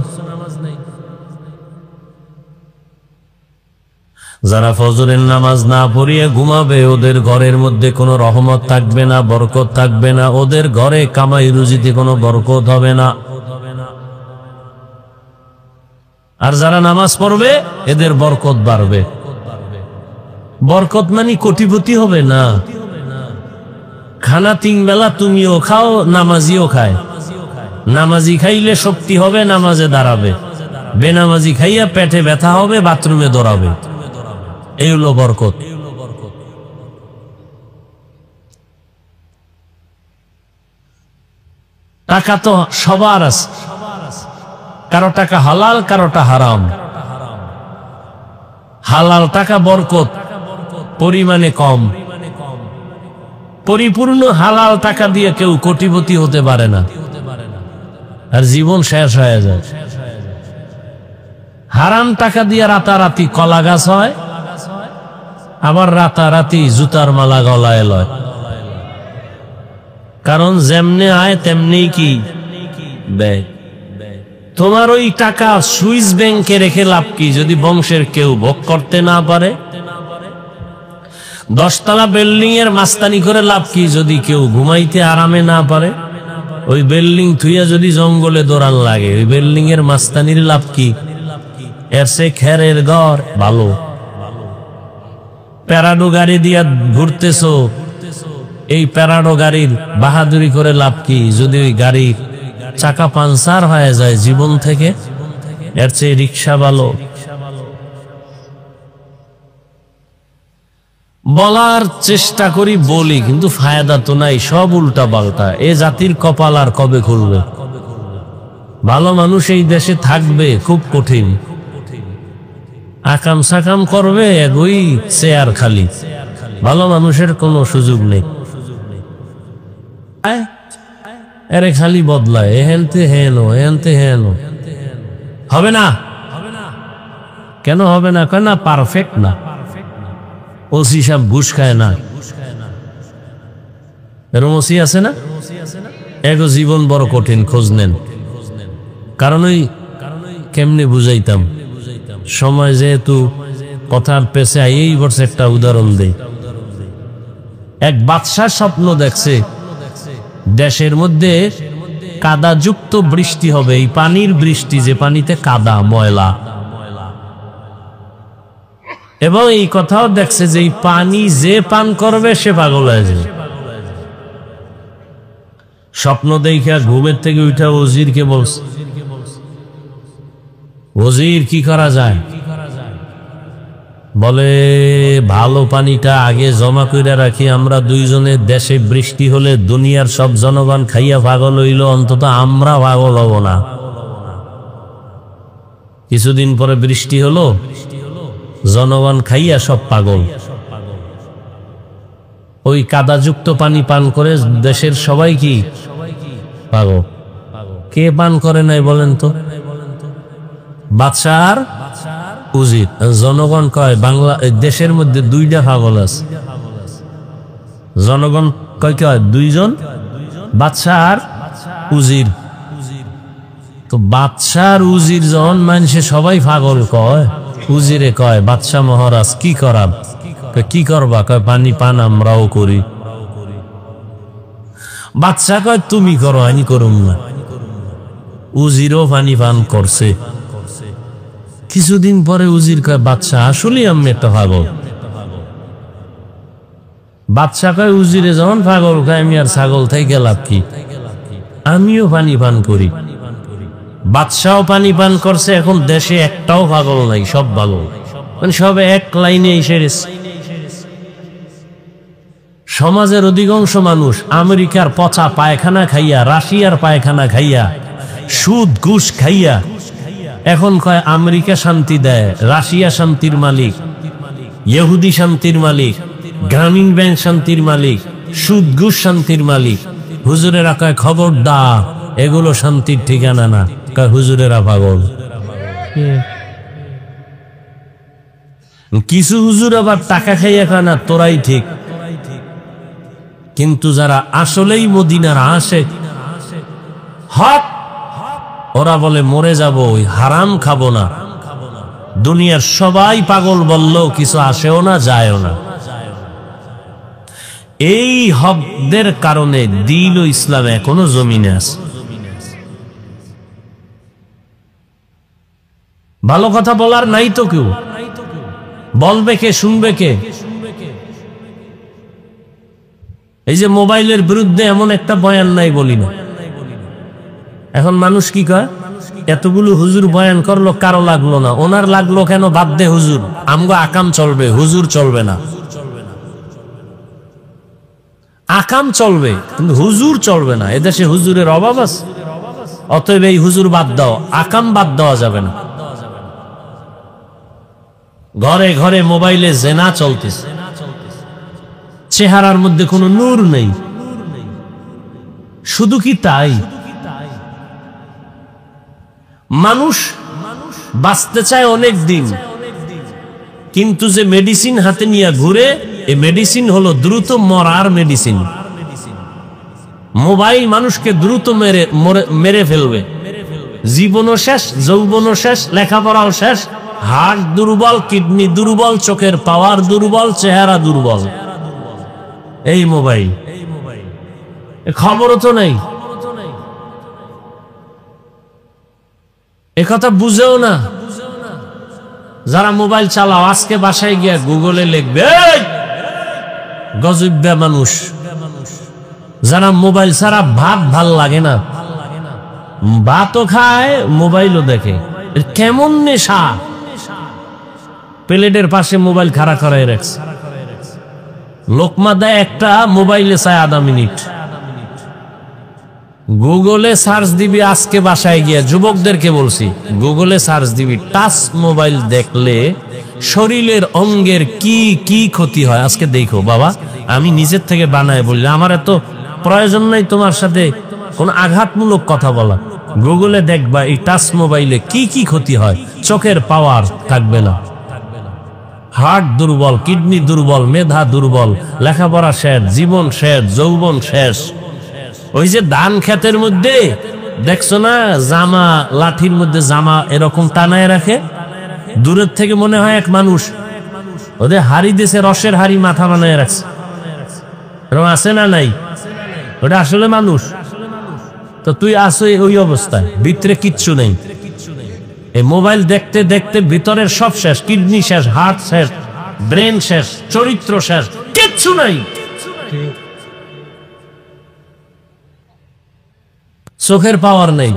যারা ফজরের নামাজ না পড়িয়ে ঘুমাবে, ওদের ঘরের মধ্যে কোনো রহমত থাকবে না, বরকত থাকবে না, ওদের ঘরে কামাই রুজিতে কোনো বরকত হবে না। আর যারা নামাজ পড়বে এদের বরকত বাড়বে। বরকত মানে কোটিপতি হবে না। খানা 3 বেলা তুমিও খাও, নামাজিও খায়। নামাজি খাইলে শক্তি হবে, নামাজে দাঁড়াবে। বেনামাজি খাইয়া পেটে ব্যথা হবে, বাথরুমে দৌড়াবে। এই হলো বরকত। টাকা তো সবার আছে, কারো টাকা হালাল, কারোটা হারাম। হালাল টাকা বরকত, পরিমাণে কম। পরিপূর্ণ হালাল টাকা দিয়ে কেউ কোটিপতি হতে পারে না, আর জীবন শেষ হয়ে যায়। হারাম টাকা দিয়ে রাতারাতি কলা গাছ হয়, আবার রাতারাতি জুতার মালা গলায় লয়। কারণ যেমনে আয় তেমনি কি ব্যয়। তোমার ওই টাকা সুইস ব্যাংকে রেখে লাভ কি যদি বংশের কেউ ভোগ করতে না পারে? 10 তলা বিল্ডিং এর মাস্তানি করে লাভ কি যদি কেউ ঘুমাইতে আরামে না পারে? ওই বিল্ডিং থুইয়া যদি জঙ্গলে দৌড়ান লাগে, ওই বিল্ডিং এর মাস্তানির লাভ কি? এর সে খেরের ঘর ভালো। প্যারাডো গাড়ি দিয়া ঘুরতেছো, এই প্যারাডো গাড়ির বাহাদুরি করে লাভ কি যদি ওই গাড়ির চাকা পাঞ্চার হয়ে যায় জীবন থেকে? এর চেয়ে রিক্সা ভালো। বলার চেষ্টা করি বলি, কিন্তু ফায়দা তো নাই, সব উল্টা পাল্টা। এ জাতির কপাল আর কবে খুলবে? ভালো মানুষ এই দেশে থাকবে খুব কঠিন। আকাম সাকাম করবে, এগোই চেয়ার খালি। ভালো মানুষের কোনো সুযোগ নেই। আরে খালি বদলায়, হেনতে হেনো, হেনতে হেনো। হবে না? কেন হবে না? কেন? পারফেক্ট না। ওসি সাহেব ঘুষ খায় না, এরম ওসি আছে না? এগো জীবন বড় কঠিন, খোঁজ নেন। কারণ ওই কেমনে বুঝাইতাম, সময় যেহেতু কথার পেছে এই বছর একটা উদাহরণ দেই। এক বাদশাহ স্বপ্ন দেখছে দেশের মধ্যে কাদাযুক্ত বৃষ্টি হবে, এই পানির বৃষ্টি, যে পানিতে কাদা ময়লা, এবং এই কথাও দেখছে যে এই পানি যে পান করবে সে পাগল হয়ে যাবে। স্বপ্ন দেখা ঘুমের থেকে উঠা ওজিরকে বলছে, ওজির কি করা যায়? বলে ভালো পানিটা আগে জমা করে রাখি, আমরা দুইজনে, দেশে বৃষ্টি হলে দুনিয়ার সব জনগণ খাইয়া পাগল হইল, অন্তত আমরা পাগল হব না। কিছুদিন পরে বৃষ্টি হলো, জনগণ খাইয়া সব পাগল। ওই কাদাযুক্ত পানি পান করে দেশের সবাই কি পাগল? কে পান করে নাই বলেন তো? বাদশাহ আর উজির। জনগণ কয় বাংলা দেশের মধ্যে দুইটা পাগল আছে। জনগণ কয় কয় দুইজন, বাদশাহ আর উজির। তো বাদশাহ আর উজির যখন মানুষে সবাই পাগল কয়, উজিরে কয় বাদশাহ মহারাজ কি করাব? কি করবা? কয় পানি পান আমরাও করি। বাদশাহ কয় তুমি করো, আমি করুম না। উজিরও পানি পান করছে। কিছুদিন পরে উজির কয় বাদশাহ আসলে আমি একটা পাগল। বাদশাহ কয় উজিরে যখন পাগল কয় আমি আর ছাগল থেকে লাভ কি, আমিও পানি পান করি। বাদশাও পানি পান করছে, এখন দেশে একটাও পাগল নাই, সব পাগল, মানে সব এক লাইনে এসে গেছে। সমাজের অধিকাংশ মানুষ আমেরিকার পচা পায়খানা খাইয়া, রাশিয়ার পায়খানা খাইয়া, সুদ ঘুষ খাইয়া এখন কয় আমেরিকা শান্তি দেয়, রাশিয়া শান্তির মালিক, ইহুদি শান্তির মালিক, গ্রামীণ ব্যাংক শান্তির মালিক, সুদ ঘুষ শান্তির মালিক। হুজুরেরা কয় খবরদার, এগুলো শান্তির ঠিকানা না। কয় হুজুরেরা পাগল। কিছু হুজুর আবার টাকা খাইয়া খায় না, তোরাই ঠিক। কিন্তু যারা আসলেই মদিনার আশিক হক, ওরা বলে মরে যাব, ওই হারাম খাবো না। দুনিয়ার সবাই পাগল বললেও কিছু আসেও না, যায়ও না। এই হকদের কারণে দ্বীন ও ইসলাম এখনো জমিনে আছে। ভালো কথা বলার নাই তো কেউ, বলবে কে, শুনবে কে? এই যে মোবাইলের বিরুদ্ধে এমন একটা বয়ান নাই বলি না। এখন মানুষ কি কয়, এতগুলো হুজুর বয়ান করলো, কারো লাগলো না, ওনার লাগলো কেন? বাদ দে হুজুর, আমগো আকাম চলবে, হুজুর চলবে না। আকাম চলবে কিন্তু হুজুর চলবে না। এদেশে হুজুরের অভাব আছে, অতএব এই হুজুর বাদ দাও, আকাম বাদ দেওয়া যাবে না। ঘরে ঘরে মোবাইলে জেনা চলতেছে, চেহারার মধ্যে কোনো নূর নেই। শুধু কি তাই, মানুষ বাঁচতে চায় অনেক দিন, কিন্তু যে মেডিসিন হাতে নিয়ে ঘুরে, এই মেডিসিন হলো দ্রুত মরার মেডিসিন। মোবাইল মানুষকে দ্রুত মেরে ফেলবে। জীবনও শেষ, যৌবনও শেষ, লেখাপড়াও শেষ, হার্ট দুর্বল, কিডনি দুর্বল, চোখের পাওয়ার দুর্বল, চেহারা দুর্বল। এই মোবাইল, খবরও তো নেই, একথা বুঝেও না। যারা মোবাইল চালাও, আজকে বাসায় গিয়া গুগলে লিখবে গজব্যা মানুষ। যারা মোবাইল ছাড়া ভাত ভাল লাগে না, ভাতও খায় মোবাইলও দেখে, কেমন নেশা। প্লেটের পাশে মোবাইল খাড়া করাই রাখছে, লোকমা দেয় একটা, মোবাইলে চায় আধা মিনিট। গুগলে সার্চ দিবি, আজকে বাসায় গিয়ে যুবকদেরকে বলছি, গুগলে সার্চ দিবি টাচ মোবাইল দেখলে শরীরের অঙ্গের কি কি ক্ষতি হয় আজকে দেখো বাবা। আমি নিজের থেকে বানায় বললি, আমার এত প্রয়োজন নাই তোমার সাথে কোনো আঘাতমূলক কথা বলা। গুগলে দেখবা এই টাচ মোবাইলে কি কি ক্ষতি হয়। চোখের পাওয়ার থাকবে না, হার্ট দুর্বল, কিডনি দুর্বল, মেধা দুর্বল, লেখাপড়া শেষ, জীবন শেষ, যৌবন শেষ। ওই যে ধান ক্ষেতের মধ্যে দেখছো না জামা, লাঠির মধ্যে জামা এরকম টানায় রাখে, দূরের থেকে মনে হয় এক মানুষ, ওদের হাড়ি দিয়েছে, রসের হাড়ি মাথা বানায় রাখছে, এরকম আছে না নাই? ওটা আসলে মানুষ। তো তুই আসো ওই অবস্থায়, ভিতরে কিচ্ছু নেই। এই মোবাইল দেখতে দেখতে ভিতরের সব শেষ, কিডনি শেষ, হার্ট শেষ, ব্রেন শেষ, চরিত্র শেষ, কিচ্ছু নাই। চোখের পাওয়ার নেই,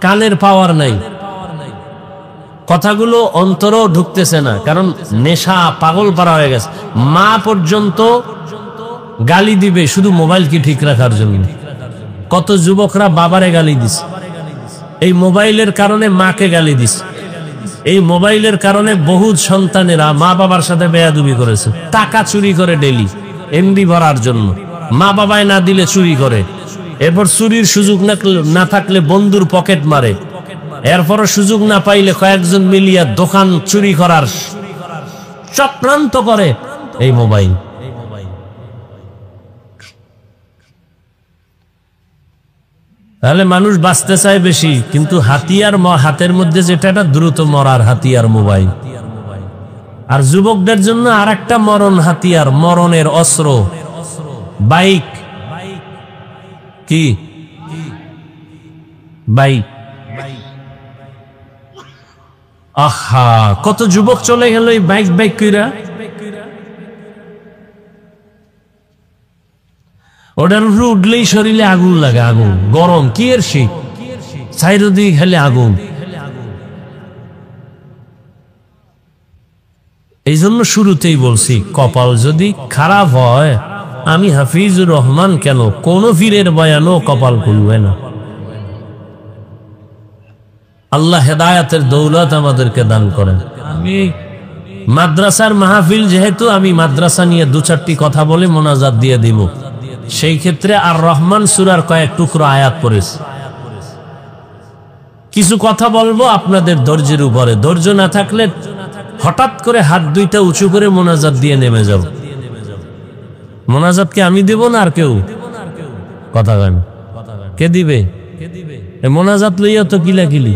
কানের পাওয়ার নেই, কথাগুলো অন্তরও ঢুকতেছে না, কারণ নেশা পাগল পারা হয়ে গেছে। মা পর্যন্ত গালি দিবে শুধু মোবাইলকে ঠিক রাখার জন্য। কত যুবকরা বাবারে গালি দিছে, এই মোবাইলের কারণে মাকে গালি দিছে। এই মোবাইলের কারণে বহু সন্তানেরা মা বাবার সাথে বেয়াদবি করেছে। টাকা চুরি করে ডেলি এমবি ভরার জন্য, মা বাবায় না দিলে চুরি করে, এরপর চুরির সুযোগ না থাকলে বন্ধুর পকেট মারে, এরপরও সুযোগ না পাইলে কয়েকজন মিলিয়া দোকান চুরি করার চক্রান্ত করে এই মোবাইল। তাহলে মানুষ বাঁচতে চায় বেশি, কিন্তু হাতিয়ার হাতের মধ্যে যেটা, এটা দ্রুত মরার হাতিয়ার মোবাইল। আর যুবকদের জন্য আর একটা মরণ হাতিয়ার, মরণের অস্ত্র বাইক। কি বাইক? আহা, কত যুবক চলে গেল এই বাইক বাইক কইরা। ওটার উপরে উঠলেই শরীরে আগুন লাগে, আগুন গরম, কি এর শীত, চারিদিকে খেলে আগুন। এই জন্য শুরুতেই বলছি, কপাল যদি খারাপ হয়, আমি হাফিজুর রহমান কেন, কোন পীরের বয়ানও কপাল খুলবে না। আল্লাহ হেদায়াতের দৌলত আমাদেরকে দান করেন। আমি মাদ্রাসার মাহফিল, যেহেতু আমি মাদ্রাসা নিয়ে দু চারটি কথা বলে মোনাজাত দিয়ে দিব, সেই ক্ষেত্রে আর রহমান সূরার কয়েক টুকরো আয়াত পড়েছি। কিছু কথা বলবো আপনাদের ধৈর্যের উপরে, ধৈর্য না থাকলে হঠাৎ করে হাত দুইটা উঁচু করে মোনাজাত দিয়ে নেমে যাব। মোনাজাত কি আমি দেব না আর কেউ? কথা কেন, কে দিবে? মোনাজাত লইয়া তো কিলাকিলি।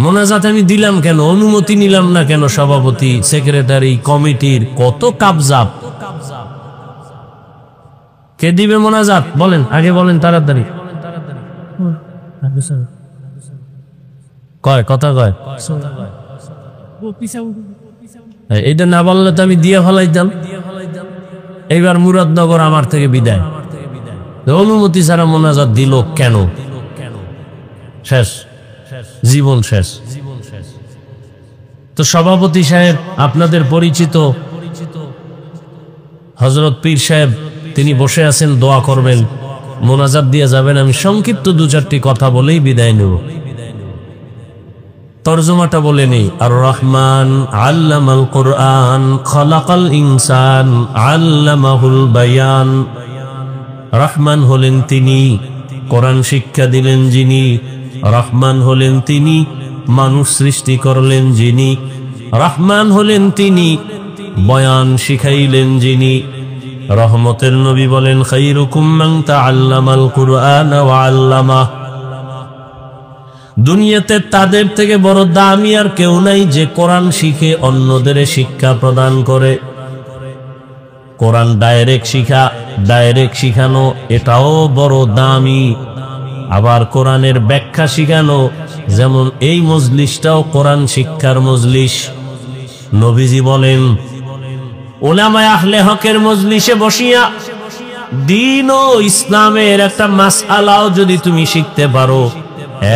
মোনাজাত আমি দিলাম কেন, অনুমতি নিলাম না কেন? সভাপতি, সেক্রেটারি, কমিটির কত কাবজাব। কে দিবে মোনাজাত বলেন, আগে বলেন তাড়াতাড়ি। কয় কথা কয়, এইটা না বললে তো আমি দিয়ে ফেলাইতাম। এইবার মুরাদনগর আমার থেকে বিদায়, অনুমতি ছাড়া মোনাজাত দিল কেন? শেষ, জীবন শেষ। তো সভাপতি সাহেব, আপনাদের পরিচিত হযরত পীর সাহেব, তিনি বসে আছেন, দোয়া করবেন, মোনাজাত দিয়ে যাবেন। আমি সংক্ষিপ্ত দু চারটি কথা বলেই বিদায় নেব। তরজমাটা বলে নেই। আর রহমান আল্লামাল কুরআন খালাকাল ইনসান আল্লামাহুল বায়ান। রহমান হলেন তিনি, কোরআন শিক্ষা দিলেন যিনি। রহমান হলেন তিনি, মানুষ সৃষ্টি করলেন যিনি। রহমান হলেন তিনি, বয়ান শিখাইলেন যিনি। রহমতের নবী বলেন, খায়রুকুম মান তাআল্লামাল কুরআন ওয়া আল্লামাহ। দুনিয়াতে তাদের থেকে বড় দামি আর কেউ নাই যে কোরআন শিখে অন্যদের শিক্ষা প্রদান করে। কোরআন ডাইরেক্ট শিখা, ডাইরেক্ট শিখানো, এটাও বড় দামি। আবার কোরআনের ব্যাখ্যা শিখানো, যেমন এই মজলিসটাও কোরআন শিক্ষার মজলিস। নবীজি বলেন, উলামায়ে আহলে হকের মজলিসে বসিয়া দ্বীন ও ইসলামের একটা মাসআলাও যদি তুমি শিখতে পারো,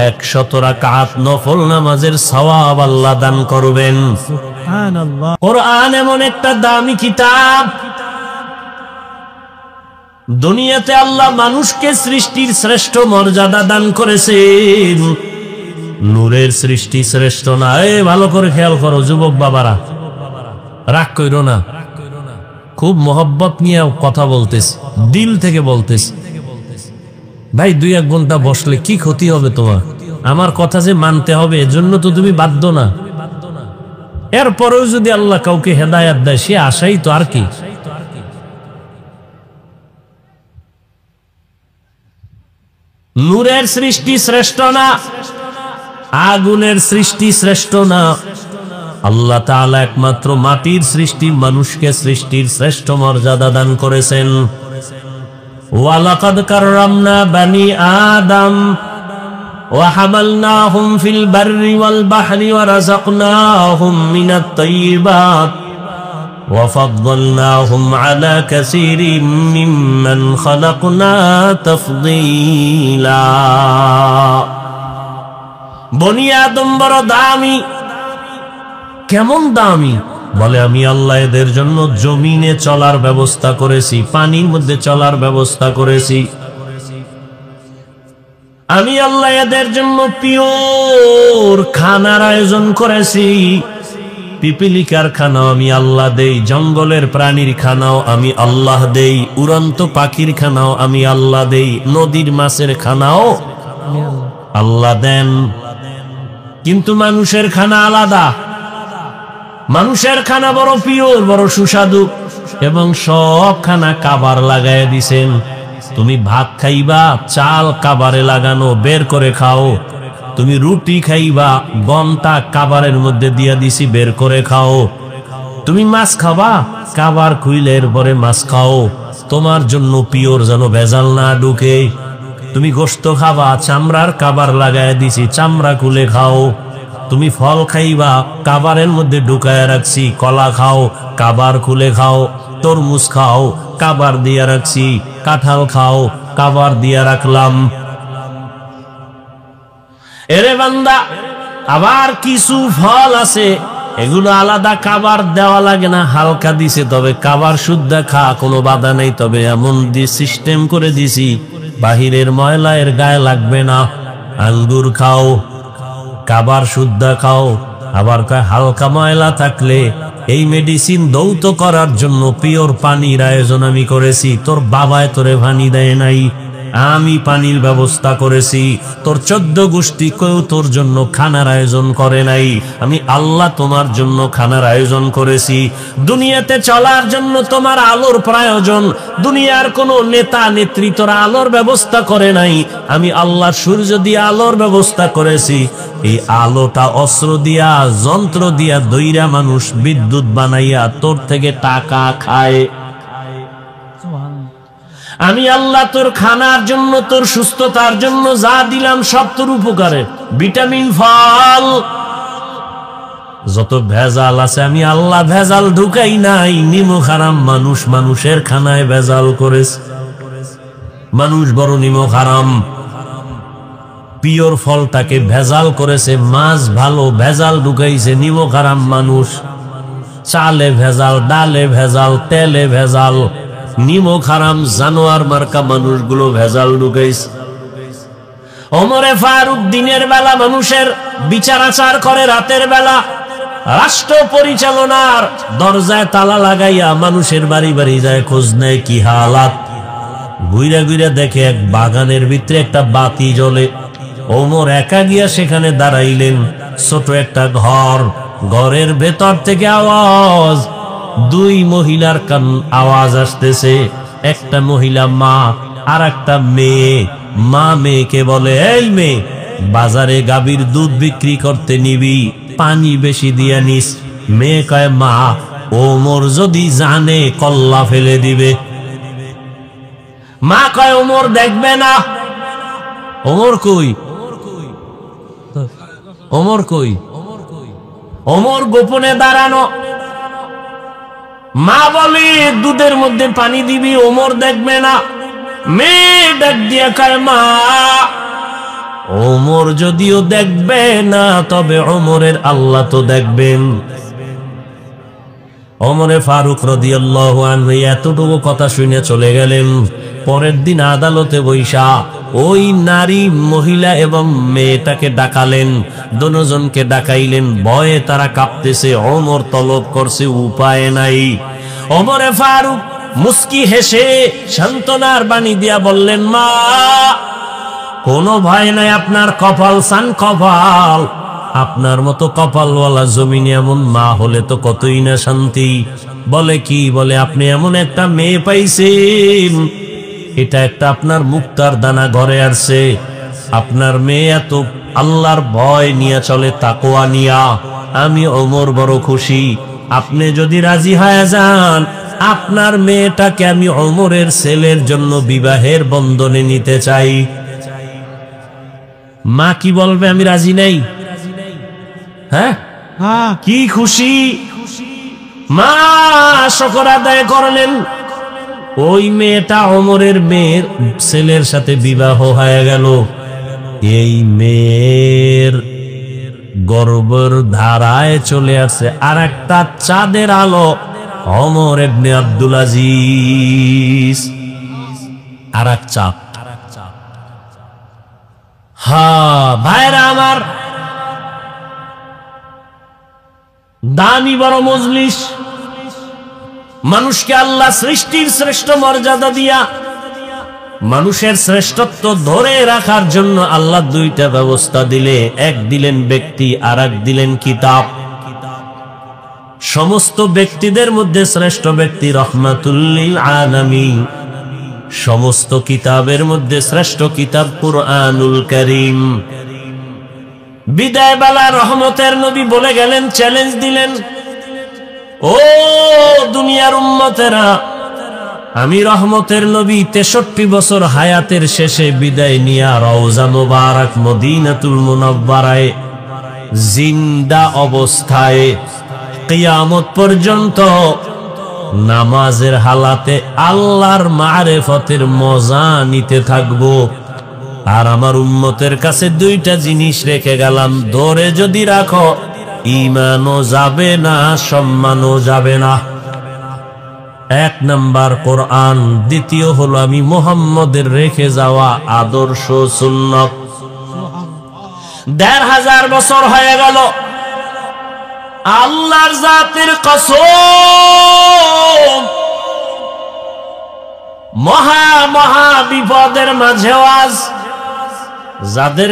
100 রাকাত নফল নামাজের সওয়াব আল্লাহ দান করবেন। সুবহানাল্লাহ। কোরআন এমন একটা দামি কিতাব, দুনিয়াতে আল্লাহ মানুষকে সৃষ্টির শ্রেষ্ঠ মর্যাদা দান করেছেন। নূরের সৃষ্টি শ্রেষ্ঠ না। ভালো করে খেয়াল করো যুবক বাবারা, রাগ কইরো না, খুব মহব্বত নিয়ে কথা বলতেছি, দিল থেকে বলতেছি। ভাই 2-1 ঘন্টা বসলে কি ক্ষতি হবে তোমার? আমার কথা যে মানতে হবে এজন্য তো তুমি বাধ্য না। এরপরেও যদি আল্লাহ কাউকে হেদায়েত দেয় সে আশাই তো, আর কি। নূরের সৃষ্টি শ্রেষ্ঠ না, আগুনের সৃষ্টি শ্রেষ্ঠ না। আল্লাহ তাআলা একমাত্র মাটির সৃষ্টি মানুষকে সৃষ্টির শ্রেষ্ঠ মর্যাদা দান করেছেন। ওয়ালাকাদ কাররামনা বানি আদম ওয়া হামালনাহুম ফিল বাররি ওয়াল বাহরি ওয়া রাযাকনাহুম মিনাত তাইয়্যিবাত ওয়া ফাদ্দালনাহুম আলা কাসীরিম মিম্মান খালাকনা তাফদীলা। বনি আদম বড় দামি। কেমন দামি? বলে আমি আল্লাহ এদের জন্য জমিনে চলার ব্যবস্থা করেছি, পানির মধ্যে চলার ব্যবস্থা করেছি। আমি আল্লাহ এদের জন্য পিওর খানার আয়োজন করেছি। পিপিলিকার খানাও আমি আল্লাহ দেই, জঙ্গলের প্রাণীর খানাও আমি আল্লাহ দেই, উড়ন্ত পাখির খানাও আমি আল্লাহ দেই, নদীর মাছের খানাও আল্লাহ দেন। কিন্তু মানুষের খানা আলাদা। মানুষের খানা বড় পিওর, বড় সুস্বাদু, এবং সব খানা কাবার লাগায় দিছেন। তুমি ভাত খাইবা, চাল কাবারে লাগানো, বের করে খাও। তুমি রুটি খাইবা, গমটা কাবারের মধ্যে দিয়া দিছি, বের করে খাও। তুমি মাছ খাবা, কাবার খুইলে এরপরে মাছ খাও। তোমার জন্য পিওর, যেন ভেজাল না ঢুকে। তুমি গোশত খাবা, চামড়ার কাবার লাগায় দিছি, চামড়া খুলে খাও। তুমি ফল খাইবা, কাবারের মধ্যে ঢুকায় রাখছি, কলা খাও, কাবার খুলে খাও। তরমুজ খাও, কাবার দিয়া রাখছি, কাঁঠাল খাও, কাবার দিয়া রাখলাম। এরে বান্দা, আবার কিছু ফল আছে এগুলো আলাদা কাবার দেওয়া লাগে না, হালকা দিছে, তবে কাবার শুদ্ধ খা, কোনো বাধা নেই। তবে এমন সিস্টেম করে দিছি বাহিরের ময়লা এর গায়ে লাগবে না। আঙ্গুর খাও, কাবার শুদ্ধ খাও। আবার হালকা ময়লা থাকলে এই মেডিসিন দৌত করার জন্য পিওর পানির আয়োজন আমি করেছি। তোর বাবায় তোরে পানি দেয় নাই, আমি পানির ব্যবস্থা করেছি। তোর 14 গোষ্ঠী কেউ তোর জন্য খানার আয়োজন করে নাই, আমি আল্লাহ তোমার জন্য খানার আয়োজন করেছি। দুনিয়াতে চলার জন্য তোমার আলোর প্রয়োজন। দুনিয়ার কোন নেতা নেত্রী তোর আলোর ব্যবস্থা করে নাই, আমি আল্লাহ সূর্য দিয়ে আলোর ব্যবস্থা করেছি। এই আলোটা অস্ত্র দিয়া, যন্ত্র দিয়া দইরা মানুষ বিদ্যুৎ বানাইয়া তোর থেকে টাকা খায়। আমি আল্লাহ তোর খানার জন্য, তোর সুস্থতার জন্য যা দিলাম সব তোর উপকারে। ভিটামিন, ফল, যত ভেজাল আছে আমি আল্লাহ ভেজাল ঢুকাই নাই। নিমক হারাম মানুষ মানুষের খানায় ভেজাল করেছে। মানুষ বড় নিমক হারাম, পিওর ফলটাকে ভেজাল করেছে। মাছ ভালো, ভেজাল ঢুকাইছে নিমক হারাম মানুষ। চালে ভেজাল, ডালে ভেজাল, তেলে ভেজাল, নিমক হারাম জানোয়ার মার্কা মানুষগুলো ভেজাল ঢুকাইছে। ওমরে ফারুক দিনের বেলা মানুষের বিচার আচার করে, রাতের বেলা রাষ্ট্র পরিচালনার দরজায় তালা লাগাইয়া মানুষের বাড়ি বাড়ি যায়, খোঁজ নেয় কি হালাত। ঘুরে ঘুরে দেখে এক বাগানের ভিতরে একটা বাতি জ্বলে। ওমর একা গিয়া সেখানে দাঁড়াইলেন। ছোট একটা ঘর, ঘরের ভেতর থেকে আওয়াজ, 2 মহিলার আওয়াজ আসতেছে। একটা মহিলা মা, আর একটা মেয়ে। মা মেয়েকে বলে, এই মেয়ে, বাজারে গাভীর দুধ বিক্রি করতে নিবি, পানি বেশি দিয়া নিস। মেয়ে কয়, মা, ওমর যদি জানে কল্লা ফেলে দিবে। মা কয়, ওমর দেখবে না। ওমর কই? ওমর কই? ওমর গোপনে দাঁড়ানো। মা বলে, দুধের মধ্যে পানি দিবি, ওমর দেখবে না। মেয়ে ডাক দিয়া কয়, মা, ওমর যদিও দেখবে না, তবে ওমরের আল্লাহ তো দেখবেন। ওমরে ফারুক রাদিয়াল্লাহু আনহু এতটুকু কথা শুনে চলে গেলেন। পরের দিন আদালতে বৈশা ওই নারী, মহিলা এবং মেয়েটাকে ডাকালেন, দুজনকে ডাকাইলেন। ভয়ে তারা কাঁপতেছে, ওমর তলব করছে, উপায় নাই। ওমরে ফারুক মুস্কি হেসে সান্ত্বনার বাণী দিয়া বললেন, মা, কোনো ভয় নাই, আপনার কপাল সান কপাল। আপনার মতো কপালওয়ালা জমিনে এমন মা হলে তো কতই না শান্তি। বলে কি? বলে আপনি এমন একটা মেয়ে পাইছেন, এটা একটা আপনার মুক্তার দানা ঘরে আসছে। আপনার মেয়ে এত আল্লাহর ভয় নিয়ে চলে, তাকওয়া নিয়া। আমি ওমর বড় খুশি। আপনি যদি রাজি হয়ে যান, আপনার মেয়েটাকে আমি ওমরের ছেলের জন্য বিবাহের বন্ধনে নিতে চাই। মা কি বলবে? আমি রাজি নাই। হ্যাঁ, কি খুশি! মা শুকর আদায় করলেন। ওই মেয়েটা ওমরের মেয়ের ছেলের সাথে বিবাহ হয়ে গেল। এই মেয়ের গর্ভের ধারায় চলে আসে আর একটা চাঁদের আলো, ওমর ইবনে আব্দুল আজিজ। আর এক চাঁদ। ভাইরা আমার, দামি বড় মজলিস। মানুষকে আল্লাহ সৃষ্টির শ্রেষ্ঠ মর্যাদা দিয়া মানুষের শ্রেষ্ঠত্ব ধরে রাখার জন্য আল্লাহ দুইটা ব্যবস্থা দিলে, এক দিলেন ব্যক্তি, আর এক দিলেন কিতাব। সমস্ত ব্যক্তিদের মধ্যে শ্রেষ্ঠ ব্যক্তি রহমাতুল লিল আলামিন। সমস্ত কিতাবের মধ্যে শ্রেষ্ঠ কিতাব কুরআনুল কারীম। বিদায় বেলা রহমতের নবী বলে গেলেন, চ্যালেঞ্জ দিলেন, ও দুনিয়ার উম্মতেরা, আমি রহমতের নবী 63 বছর হায়াতের শেষে বিদায় নিয়া রওজা মুবারক মদিনাতুল মুনাওয়ারায় জিন্দা অবস্থায় কিয়ামত পর্যন্ত নামাজের হালাতে আল্লাহর মারিফতের মজা নিতে থাকবো। আর আমার উম্মতের কাছে দুইটা জিনিস রেখে গেলাম, ধরে যদি রাখো, ঈমানও যাবে না, সম্মানও যাবে না। এক নাম্বার কোরআন, দ্বিতীয় হলো আমি মুহাম্মদের রেখে যাওয়া আদর্শ সুন্নাত। ১৫০০ বছর হয়ে গেল, আল্লাহর জাতের কসম, মহা মহা বিপদের মাঝেও আজ যাদের